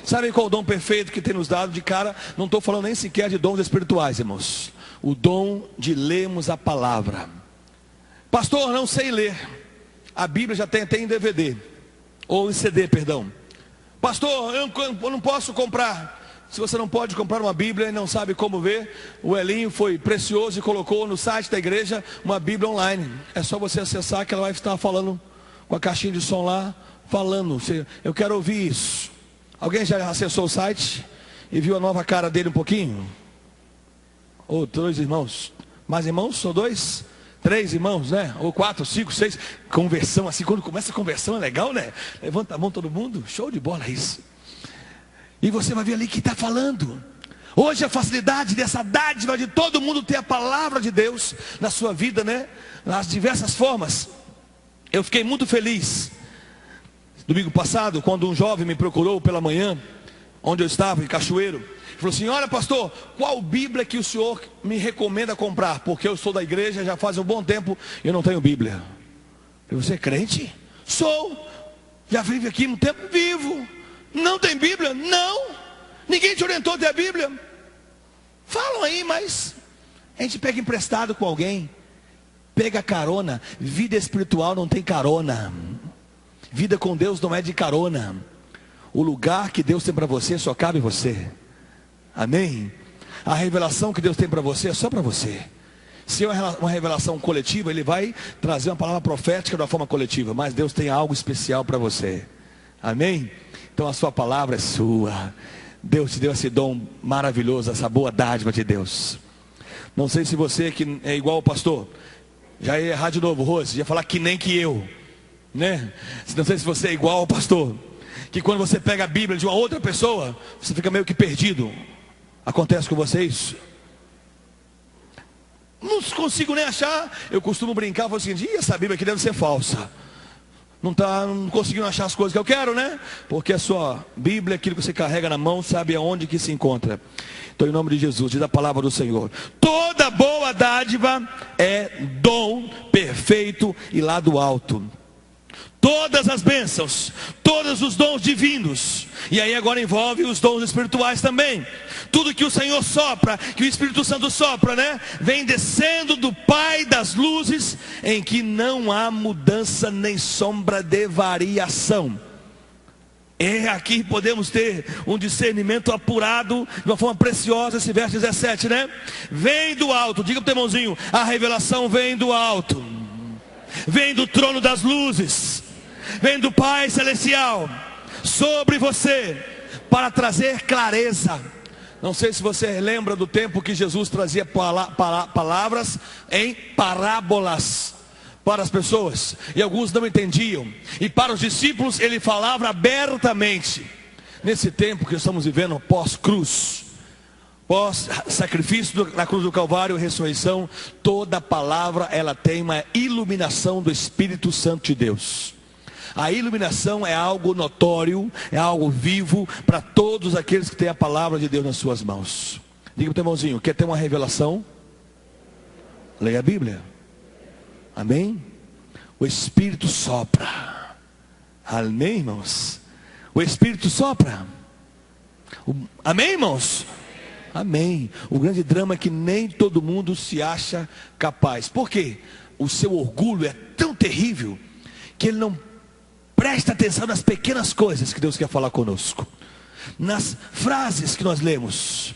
Sabe qual o dom perfeito que tem nos dado de cara? Não estou falando nem sequer de dons espirituais, irmãos. O dom de lermos a palavra. Pastor, não sei ler. A Bíblia já tem até em DVD, ou em CD, perdão. Pastor, eu não posso comprar. Se você não pode comprar uma Bíblia e não sabe como ver, o Elinho foi precioso e colocou no site da igreja uma Bíblia online. É só você acessar que ela vai estar falando com a caixinha de som lá, falando: eu quero ouvir isso. Alguém já acessou o site e viu a nova cara dele um pouquinho? Ou dois irmãos? Mais irmãos? Só dois? 3 irmãos, né? Ou 4, 5, 6. Conversão assim, quando começa a conversão é legal, né? Levanta a mão todo mundo, show de bola isso. E você vai ver ali que está falando. Hoje a facilidade dessa dádiva de todo mundo ter a palavra de Deus na sua vida, né? Nas diversas formas. Eu fiquei muito feliz domingo passado, quando um jovem me procurou pela manhã, onde eu estava, em Cachoeiro. Falou assim: olha, pastor, qual Bíblia que o senhor me recomenda comprar? Porque eu sou da igreja já faz um bom tempo e eu não tenho Bíblia. Eu: você é crente? Sou. Já vive aqui um tempo? Vivo. Não tem Bíblia? Não. Ninguém te orientou a ter a Bíblia? Falam aí, mas a gente pega emprestado com alguém, pega carona. Vida espiritual não tem carona. Vida com Deus não é de carona. O lugar que Deus tem para você só cabe você. Amém? A revelação que Deus tem para você é só para você. Se é uma revelação coletiva, Ele vai trazer uma palavra profética da forma coletiva, mas Deus tem algo especial para você. Amém? Então a sua palavra é sua. Deus te deu esse dom maravilhoso, essa boa dádiva de Deus. Não sei se você que é igual ao pastor, já ia errar de novo, Rose, ia falar que nem que eu, né? Não sei se você é igual ao pastor, que quando você pega a Bíblia de uma outra pessoa, você fica meio que perdido. Acontece com vocês? Não consigo nem achar. Eu costumo brincar, falo assim: essa Bíblia aqui deve ser falsa. Não conseguindo achar as coisas que eu quero, né? Porque a sua Bíblia, aquilo que você carrega na mão, sabe aonde que se encontra. Então, em nome de Jesus, diz a palavra do Senhor: toda boa dádiva é dom perfeito e lá do alto. Todas as bênçãos, todos os dons divinos, e aí agora envolve os dons espirituais também. Tudo que o Senhor sopra, que o Espírito Santo sopra, né? Vem descendo do Pai das luzes, em que não há mudança nem sombra de variação. É aqui podemos ter um discernimento apurado de uma forma preciosa, esse verso 17, né? Vem do alto, diga para o teu irmãozinho: a revelação vem do alto, vem do trono das luzes, vem do Pai Celestial sobre você, para trazer clareza. Não sei se você lembra do tempo que Jesus trazia palavras em parábolas para as pessoas, e alguns não entendiam, e para os discípulos ele falava abertamente. Nesse tempo que estamos vivendo pós-cruz, pós-sacrifício na cruz do Calvário, ressurreição, toda palavra ela tem uma iluminação do Espírito Santo de Deus. A iluminação é algo notório, é algo vivo para todos aqueles que têm a palavra de Deus nas suas mãos. Diga para o teu irmãozinho: quer ter uma revelação? Leia a Bíblia. Amém? O Espírito sopra. Amém, irmãos? O Espírito sopra. Amém, irmãos? Amém. O grande drama é que nem todo mundo se acha capaz. Por quê? O seu orgulho é tão terrível que ele não presta atenção nas pequenas coisas que Deus quer falar conosco. nas frases que nós lemos.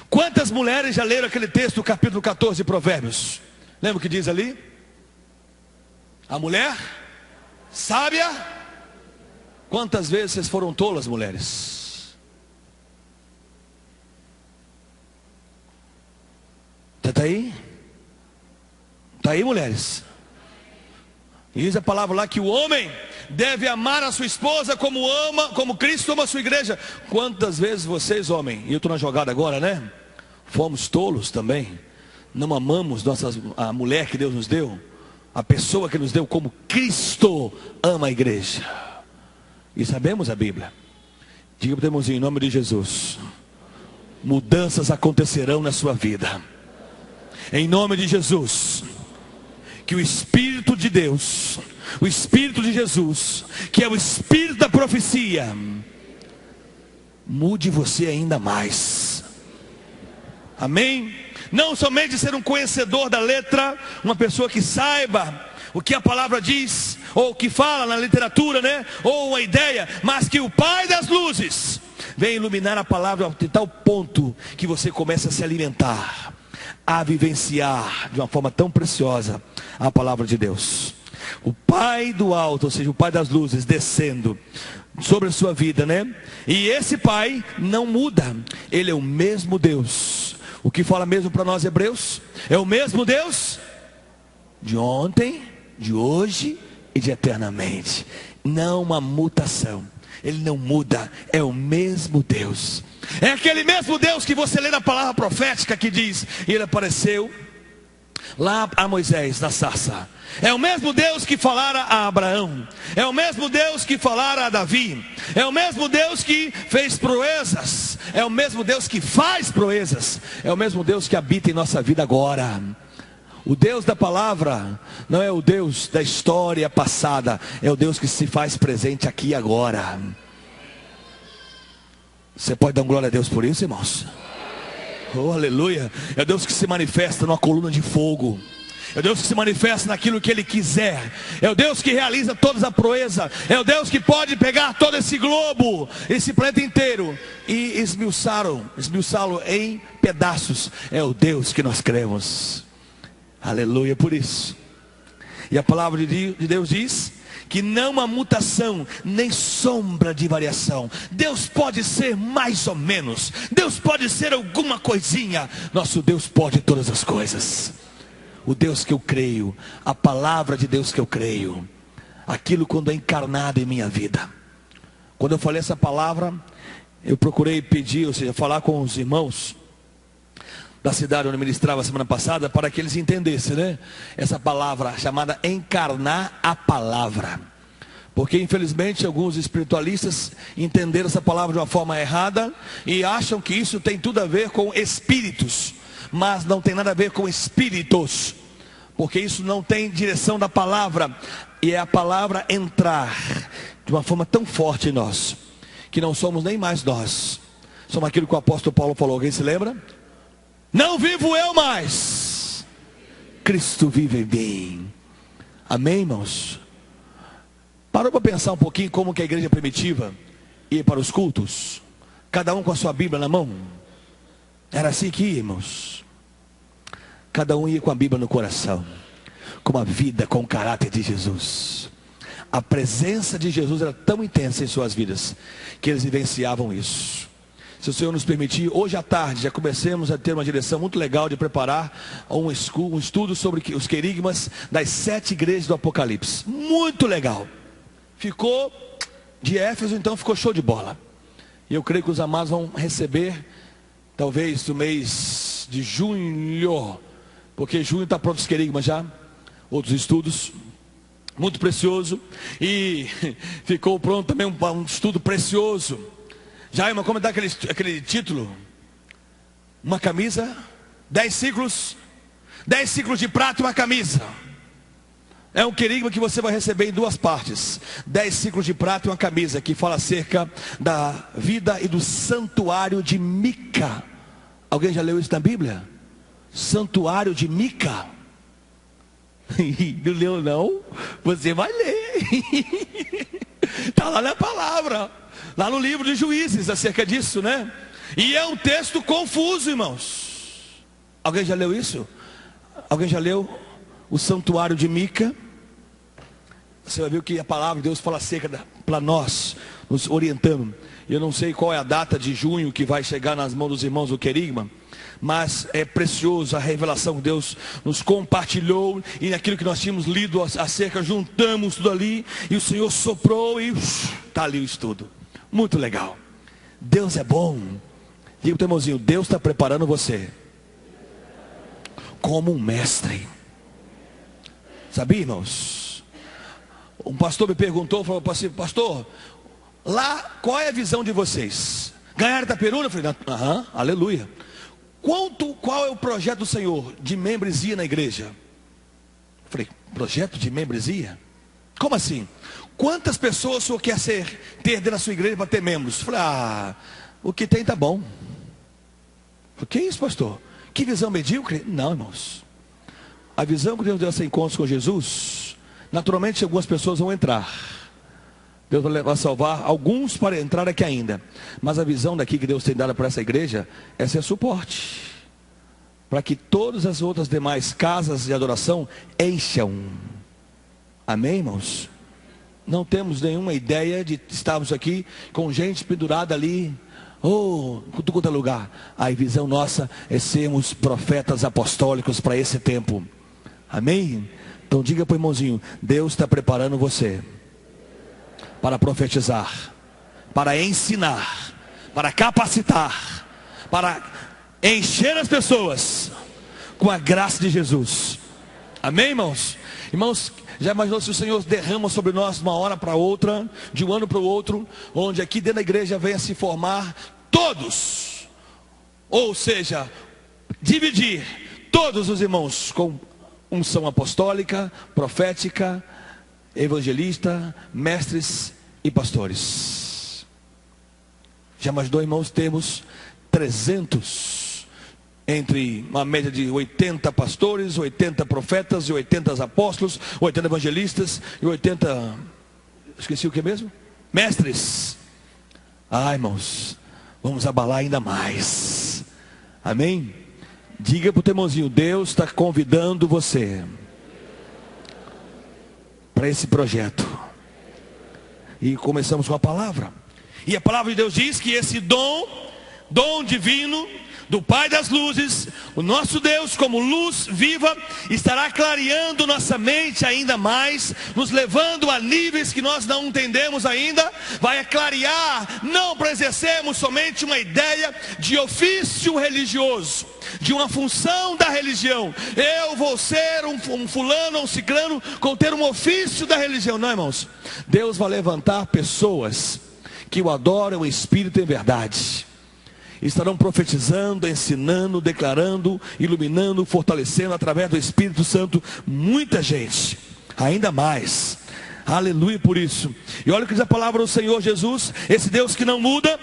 Quantas mulheres já leram aquele texto do capítulo 14 de Provérbios? Lembra o que diz ali? A mulher sábia. Quantas vezes vocês foram tolas, mulheres? Está aí? Está aí, mulheres? E diz a palavra lá que o homem deve amar a sua esposa como Cristo ama a sua igreja. Quantas vezes vocês, homem, e eu estou na jogada agora, né? Fomos tolos também. Não amamos a mulher que Deus nos deu, a pessoa que nos deu, como Cristo ama a igreja. E sabemos a Bíblia. Diga para o irmãozinho, em nome de Jesus, mudanças acontecerão na sua vida. Em nome de Jesus. Que o Espírito de Deus, o Espírito de Jesus, que é o Espírito da profecia, mude você ainda mais. Amém? Não somente ser um conhecedor da letra, uma pessoa que saiba o que a palavra diz, ou o que fala na literatura, né? Ou uma ideia, mas que o Pai das luzes venha iluminar a palavra de tal ponto que você comece a se alimentar, a vivenciar de uma forma tão preciosa a palavra de Deus. O Pai do alto, ou seja, o Pai das luzes descendo sobre a sua vida, né? E esse Pai não muda, Ele é o mesmo Deus. O que fala mesmo para nós hebreus? É o mesmo Deus de ontem, de hoje e de eternamente. Não uma mutação. Ele não muda, é o mesmo Deus. É aquele mesmo Deus que você lê na palavra profética que diz: e ele apareceu lá a Moisés na sarça. É o mesmo Deus que falara a Abraão. É o mesmo Deus que falara a Davi. É o mesmo Deus que fez proezas. É o mesmo Deus que faz proezas. É o mesmo Deus que habita em nossa vida agora. O Deus da palavra não é o Deus da história passada, é o Deus que se faz presente aqui e agora. Você pode dar glória a Deus por isso, irmãos? Oh, aleluia. É o Deus que se manifesta numa coluna de fogo. É o Deus que se manifesta naquilo que Ele quiser. É o Deus que realiza toda a proeza. É o Deus que pode pegar todo esse globo, esse planeta inteiro, e esmiuçá-lo em pedaços. É o Deus que nós cremos. Aleluia por isso. E a palavra de Deus diz que não há mutação, nem sombra de variação. Deus pode ser mais ou menos. Deus pode ser alguma coisinha. Nosso Deus pode todas as coisas. O Deus que eu creio, a palavra de Deus que eu creio, aquilo quando é encarnado em minha vida. Quando eu falei essa palavra, eu procurei pedir, ou seja, falar com os irmãos da cidade onde eu ministrava semana passada, para que eles entendessem, né? Essa palavra chamada encarnar a palavra. Porque infelizmente alguns espiritualistas entenderam essa palavra de uma forma errada e acham que isso tem tudo a ver com espíritos, mas não tem nada a ver com espíritos, porque isso não tem direção da palavra, e é a palavra entrar de uma forma tão forte em nós, que não somos nem mais nós, somos aquilo que o apóstolo Paulo falou. Alguém se lembra? Não vivo eu mais, Cristo vive em mim. Amém, irmãos? Parou para pensar um pouquinho como que a igreja primitiva ia para os cultos? Cada um com a sua Bíblia na mão. Era assim que ia, irmãos. Cada um ia com a Bíblia no coração, com a vida, com o caráter de Jesus. A presença de Jesus era tão intensa em suas vidas, que eles vivenciavam isso. Se o Senhor nos permitir, hoje à tarde já comecemos a ter uma direção muito legal de preparar um estudo sobre os querigmas das 7 igrejas do Apocalipse. Muito legal. Ficou de Éfeso, então ficou show de bola. E eu creio que os amados vão receber, talvez no mês de junho, porque junho está pronto os querigmas já, outros estudos, muito precioso. E ficou pronto também um estudo precioso. Jaima, como dá aquele título? Uma camisa, 10 ciclos de prata e uma camisa. É um querigma que você vai receber em 2 partes. 10 ciclos de prata e uma camisa, que fala acerca da vida e do santuário de Mica. Alguém já leu isso na Bíblia? Santuário de Mica. Não leu não? Você vai ler. Está lá na palavra. lá no livro de Juízes acerca disso, né? E é um texto confuso, irmãos. Alguém já leu isso? Alguém já leu o santuário de Mica? Você vai ver o que a palavra de Deus fala acerca para nós, nos orientando. Eu não sei qual é a data de junho que vai chegar nas mãos dos irmãos do Querigma, mas é precioso a revelação que Deus nos compartilhou, e naquilo que nós tínhamos lido acerca, juntamos tudo ali, e o Senhor soprou e está ali o estudo. Muito legal. Deus é bom. Diga para o teu irmãozinho, Deus está preparando você como um mestre. Sabia, irmãos? Um pastor me perguntou, falou assim, pastor, lá qual é a visão de vocês? Ganhar Itaperuna? Eu falei, aham, aleluia. Qual é o projeto do Senhor de membresia na igreja? Eu falei, projeto de membresia? Como assim? Quantas pessoas o senhor quer ter dentro da sua igreja para ter membros? Eu falei, o que tem tá bom. O que é isso, pastor? Que visão medíocre? Não, irmãos. A visão que Deus deu a esse encontro com Jesus, naturalmente algumas pessoas vão entrar. Deus vai salvar alguns para entrar aqui ainda. Mas a visão daqui que Deus tem dado para essa igreja é ser suporte, para que todas as outras demais casas de adoração encham. Amém, irmãos? Não temos nenhuma ideia de estarmos aqui com gente pendurada ali, tudo quanto é lugar. A visão nossa é sermos profetas apostólicos para esse tempo. Amém? Então diga para o irmãozinho, Deus está preparando você para profetizar, para ensinar, para capacitar, para encher as pessoas com a graça de Jesus. Amém, irmãos? Irmãos, já imaginou se o Senhor derrama sobre nós de uma hora para outra, de um ano para o outro, onde aqui dentro da igreja venha se formar todos, ou seja, dividir todos os irmãos com unção apostólica, profética, evangelista, mestres e pastores. Já imaginou, irmãos, temos 300, entre uma média de 80 pastores, 80 profetas e 80 apóstolos, 80 evangelistas e 80, esqueci o que mesmo? Mestres. Irmãos, vamos abalar ainda mais. Amém? Diga para o teu irmãozinho, Deus está convidando você para esse projeto. E começamos com a palavra. E a palavra de Deus diz que esse dom divino do Pai das luzes, o nosso Deus como luz viva, estará clareando nossa mente ainda mais, nos levando a níveis que nós não entendemos ainda. Vai clarear, não para exercermos somente uma ideia de ofício religioso, de uma função da religião. Eu vou ser um fulano ou um ciclano com ter um ofício da religião. Não, irmãos. Deus vai levantar pessoas que o adoram em espírito e em verdade. Estarão profetizando, ensinando, declarando, iluminando, fortalecendo através do Espírito Santo muita gente, ainda mais. Aleluia por isso. E olha o que diz a palavra do Senhor Jesus, esse Deus que não muda,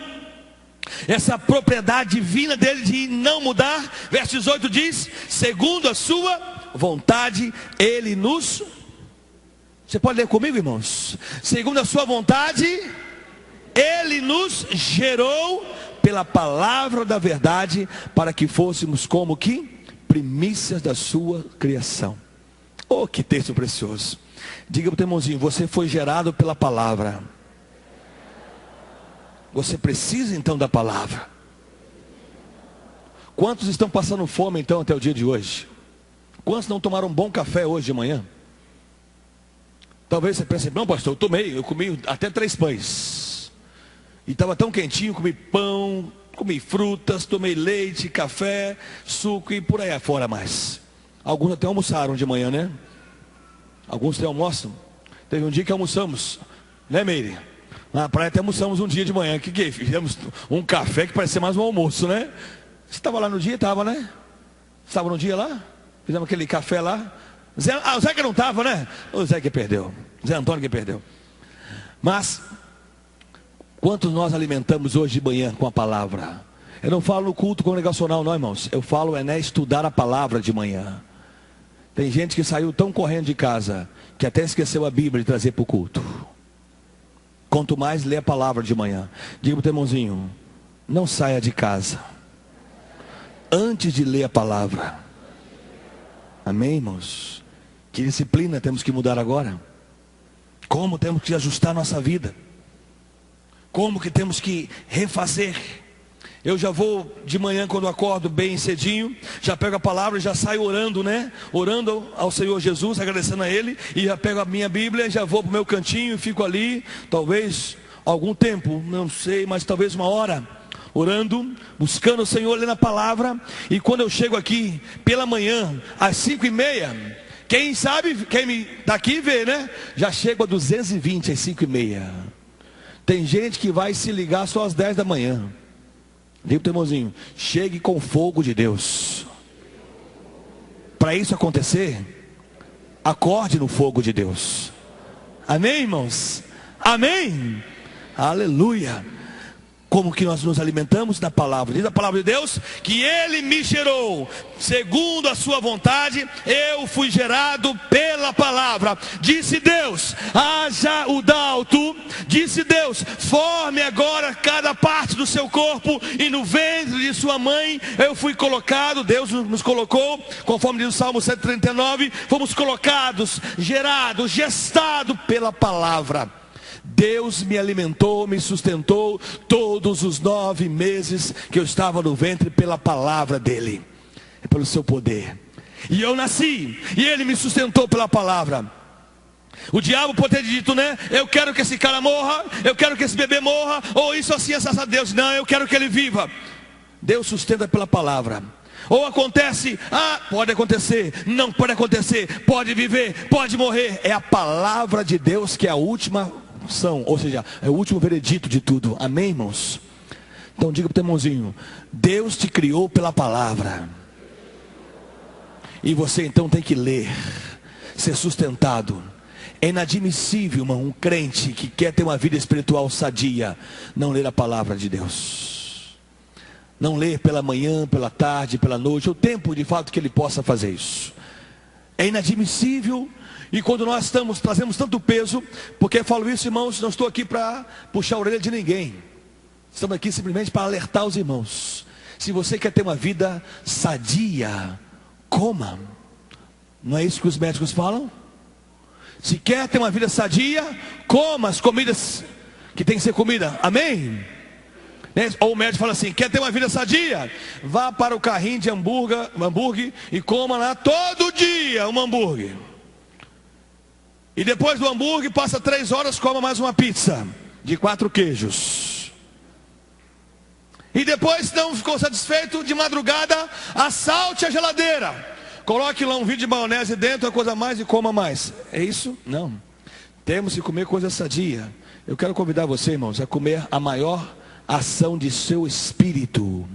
essa propriedade divina dele de não mudar. Verso 18 diz, segundo a sua vontade, ele nos... Você pode ler comigo, irmãos? Segundo a sua vontade, ele nos gerou pela palavra da verdade, para que fôssemos como que? Primícias da sua criação. Oh, que texto precioso. Diga para o teu irmãozinho, você foi gerado pela palavra. Você precisa então da palavra. Quantos estão passando fome então até o dia de hoje? Quantos não tomaram um bom café hoje de manhã? Talvez você pense, não pastor, eu comi até 3 pães. E estava tão quentinho, comi pão, comi frutas, tomei leite, café, suco e por aí afora mais. Alguns até almoçaram de manhã, né? Alguns até almoçam. Teve um dia que almoçamos, né, Meire? Na praia até almoçamos um dia de manhã. Que fizemos um café que parecia mais um almoço, né? Você estava lá no dia? Estava, né? Estava no dia lá? Fizemos aquele café lá. O Zé que não estava, né? O Zé que perdeu. Zé Antônio que perdeu. Mas... quantos nós alimentamos hoje de manhã com a palavra? Eu não falo no culto congregacional não, irmãos. Eu falo estudar a palavra de manhã. Tem gente que saiu tão correndo de casa, que até esqueceu a Bíblia de trazer para o culto. quanto mais lê a palavra de manhã. Diga para o teu irmãozinho, não saia de casa antes de ler a palavra. Amém, irmãos? Que disciplina temos que mudar agora? Como temos que ajustar nossa vida? Como que temos que refazer? Eu já vou de manhã, quando acordo bem cedinho, já pego a palavra e já saio orando, né? Orando ao Senhor Jesus, agradecendo a Ele. E já pego a minha Bíblia, já vou para o meu cantinho e fico ali, talvez algum tempo, não sei, mas talvez uma hora, orando, buscando o Senhor, lendo a palavra. E quando eu chego aqui pela manhã, às 5:30, quem sabe, quem daqui vê, né? Já chego a 220 às 5:30. Tem gente que vai se ligar só às 10 da manhã. Diga para o teu irmãozinho, chegue com o fogo de Deus. Para isso acontecer, acorde no fogo de Deus. Amém, irmãos? Amém? Aleluia. Como que nós nos alimentamos da palavra? Diz a palavra de Deus que Ele me gerou segundo a sua vontade. Eu fui gerado pela palavra. Disse Deus, haja o dalto. Disse Deus, forme agora cada parte do seu corpo. E no ventre de sua mãe eu fui colocado. Deus nos colocou, conforme diz o Salmo 139. Fomos colocados, gerados, gestados pela palavra. Deus me alimentou, me sustentou todos os 9 meses que eu estava no ventre pela palavra dele, pelo seu poder. E eu nasci, e ele me sustentou pela palavra. O diabo pode ter dito, né? Eu quero que esse cara morra, eu quero que esse bebê morra, ou isso assim, essas a Deus. Não, eu quero que ele viva. Deus sustenta pela palavra. Ou acontece, pode acontecer, não pode acontecer, pode viver, pode morrer. É a palavra de Deus que é a última, ou seja, é o último veredito de tudo. Amém, irmãos? Então diga para o teu irmãozinho, Deus te criou pela palavra. E você então tem que ler, ser sustentado. É inadmissível, irmão, um crente que quer ter uma vida espiritual sadia, não ler a palavra de Deus. Não ler pela manhã, pela tarde, pela noite, o tempo de fato que ele possa fazer isso. É inadmissível. E quando nós trazemos tanto peso, porque eu falo isso, irmãos, não estou aqui para puxar a orelha de ninguém. Estamos aqui simplesmente para alertar os irmãos. Se você quer ter uma vida sadia, coma. Não é isso que os médicos falam? Se quer ter uma vida sadia, coma as comidas que tem que ser comida. Amém? Ou o médico fala assim, quer ter uma vida sadia? Vá para o carrinho de hambúrguer e coma lá todo dia um hambúrguer. E depois do hambúrguer, passa 3 horas, coma mais uma pizza de 4 queijos. E depois, não ficou satisfeito, de madrugada, assalte a geladeira. Coloque lá um vidro de maionese dentro, uma coisa mais e coma mais. É isso? Não. Temos que comer coisa sadia. Eu quero convidar você, irmãos, a comer a maior ação de seu espírito.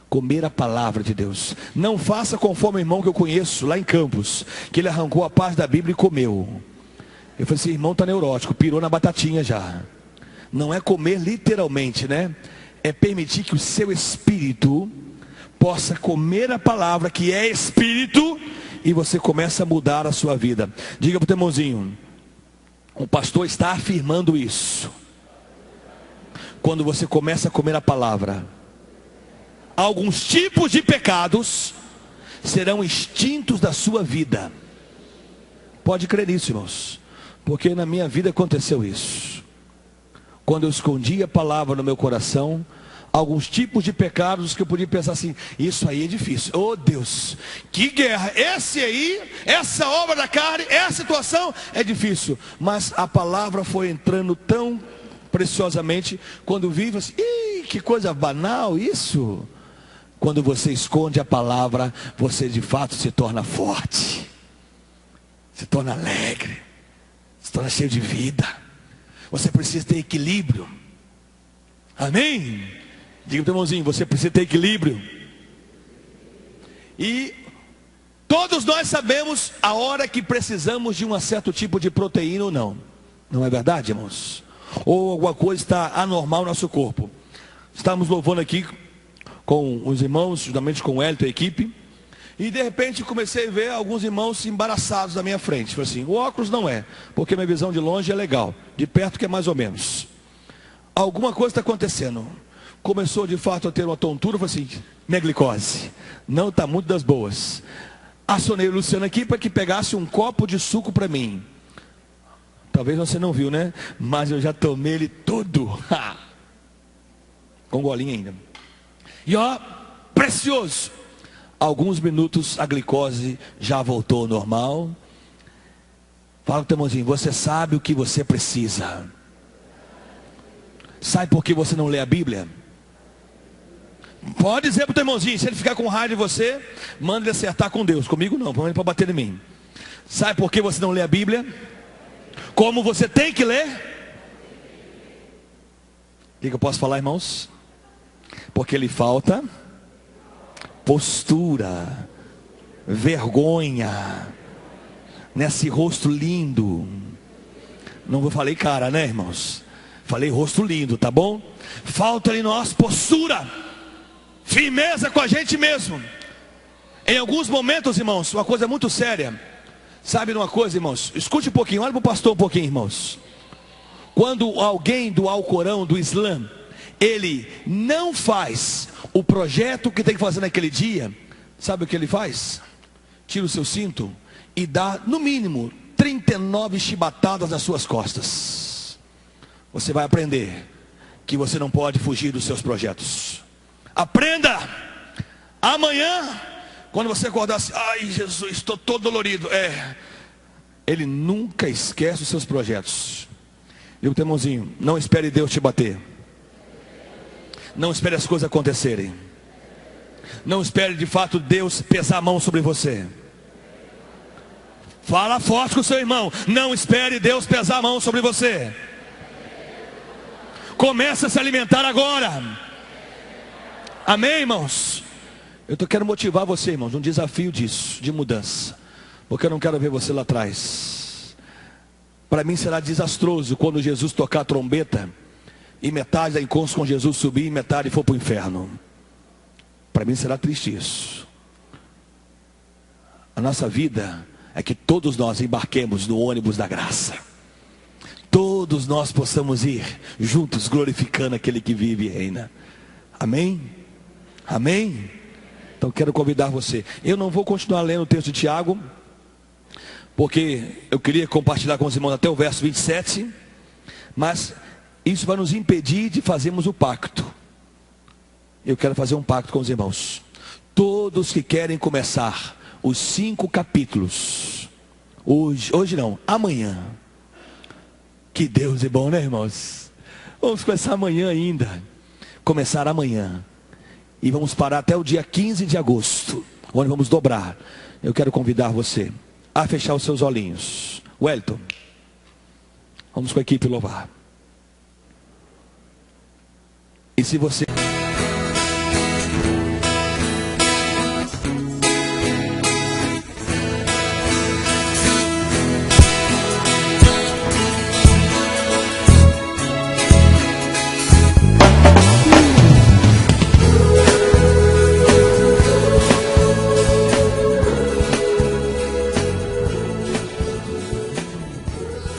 Comer a palavra de Deus. Não faça conforme o irmão que eu conheço lá em Campos, que ele arrancou a parte da Bíblia e comeu. Eu falei assim, irmão está neurótico, pirou na batatinha já. Não é comer literalmente, né? É permitir que o seu espírito possa comer a palavra que é espírito, e você começa a mudar a sua vida. Diga para o teu irmãozinho, o pastor está afirmando isso. Quando você começa a comer a palavra, alguns tipos de pecados serão extintos da sua vida. Pode crer nisso, irmãos, porque na minha vida aconteceu isso. Quando eu escondi a palavra no meu coração, alguns tipos de pecados que eu podia pensar assim, isso aí é difícil. Oh Deus, que guerra, esse aí, essa obra da carne, essa situação é difícil. Mas a palavra foi entrando tão preciosamente, quando vivo assim, que coisa banal isso. Quando você esconde a palavra, você de fato se torna forte, se torna alegre, se torna cheio de vida. Você precisa ter equilíbrio. Amém? Diga para o teu irmãozinho, você precisa ter equilíbrio. E todos nós sabemos a hora que precisamos de um certo tipo de proteína ou não. Não é verdade, irmãos? Ou alguma coisa está anormal no nosso corpo. Estamos louvando aqui com os irmãos, juntamente com o Hélio e a equipe. E de repente comecei a ver alguns irmãos embaraçados na minha frente. Falei assim, o óculos não é, porque minha visão de longe é legal, de perto que é mais ou menos. Alguma coisa está acontecendo. Começou de fato a ter uma tontura, falei assim, minha glicose não está muito das boas. Acionei o Luciano aqui para que pegasse um copo de suco para mim. Talvez você não viu, né? Mas eu já tomei ele todo. Com golinha ainda. E ó, precioso. Alguns minutos a glicose já voltou ao normal. Fala com o teu irmãozinho, você sabe o que você precisa. Sabe por que você não lê a Bíblia? Pode dizer para o teu irmãozinho, se ele ficar com raiva de você, manda ele acertar com Deus. Comigo não, manda ele para bater em mim. Sabe por que você não lê a Bíblia? Como você tem que ler? O que eu posso falar, irmãos? Porque lhe falta postura, vergonha, nesse rosto lindo. Não falei cara, né, irmãos? Falei rosto lindo, tá bom? Falta em nós postura, firmeza com a gente mesmo. Em alguns momentos, irmãos, uma coisa muito séria. Sabe de uma coisa, irmãos? Escute um pouquinho, olha para o pastor um pouquinho, irmãos. Quando alguém do Alcorão, do Islã, ele não faz o projeto que tem que fazer naquele dia, sabe o que ele faz? Tira o seu cinto e dá, no mínimo, 39 chibatadas nas suas costas. Você vai aprender que você não pode fugir dos seus projetos. Aprenda! Amanhã, quando você acordar assim, ai Jesus, estou todo dolorido. Ele nunca esquece os seus projetos. E o teu irmãozinho, não espere Deus te bater. Não espere as coisas acontecerem. Não espere de fato Deus pesar a mão sobre você. Fala forte com o seu irmão. Não espere Deus pesar a mão sobre você. Comece a se alimentar agora. Amém, irmãos? Eu quero motivar você, irmãos, um desafio disso, de mudança. Porque eu não quero ver você lá atrás. Para mim será desastroso quando Jesus tocar a trombeta e metade da encontro com Jesus subir e metade for para o inferno. Para mim será triste isso. A nossa vida é que todos nós embarquemos no ônibus da graça. Todos nós possamos ir juntos glorificando aquele que vive e reina. Amém? Amém? Então quero convidar você. Eu não vou continuar lendo o texto de Tiago, porque eu queria compartilhar com os irmãos até o verso 27, mas isso vai nos impedir de fazermos o pacto. Eu quero fazer um pacto com os irmãos. Todos que querem começar os 5 capítulos, hoje não, amanhã. Que Deus é bom, né, irmãos? Vamos começar amanhã ainda. Começar amanhã. E vamos parar até o dia 15 de agosto, onde vamos dobrar. Eu quero convidar você a fechar os seus olhinhos. Wellington, vamos com a equipe louvar. E se você...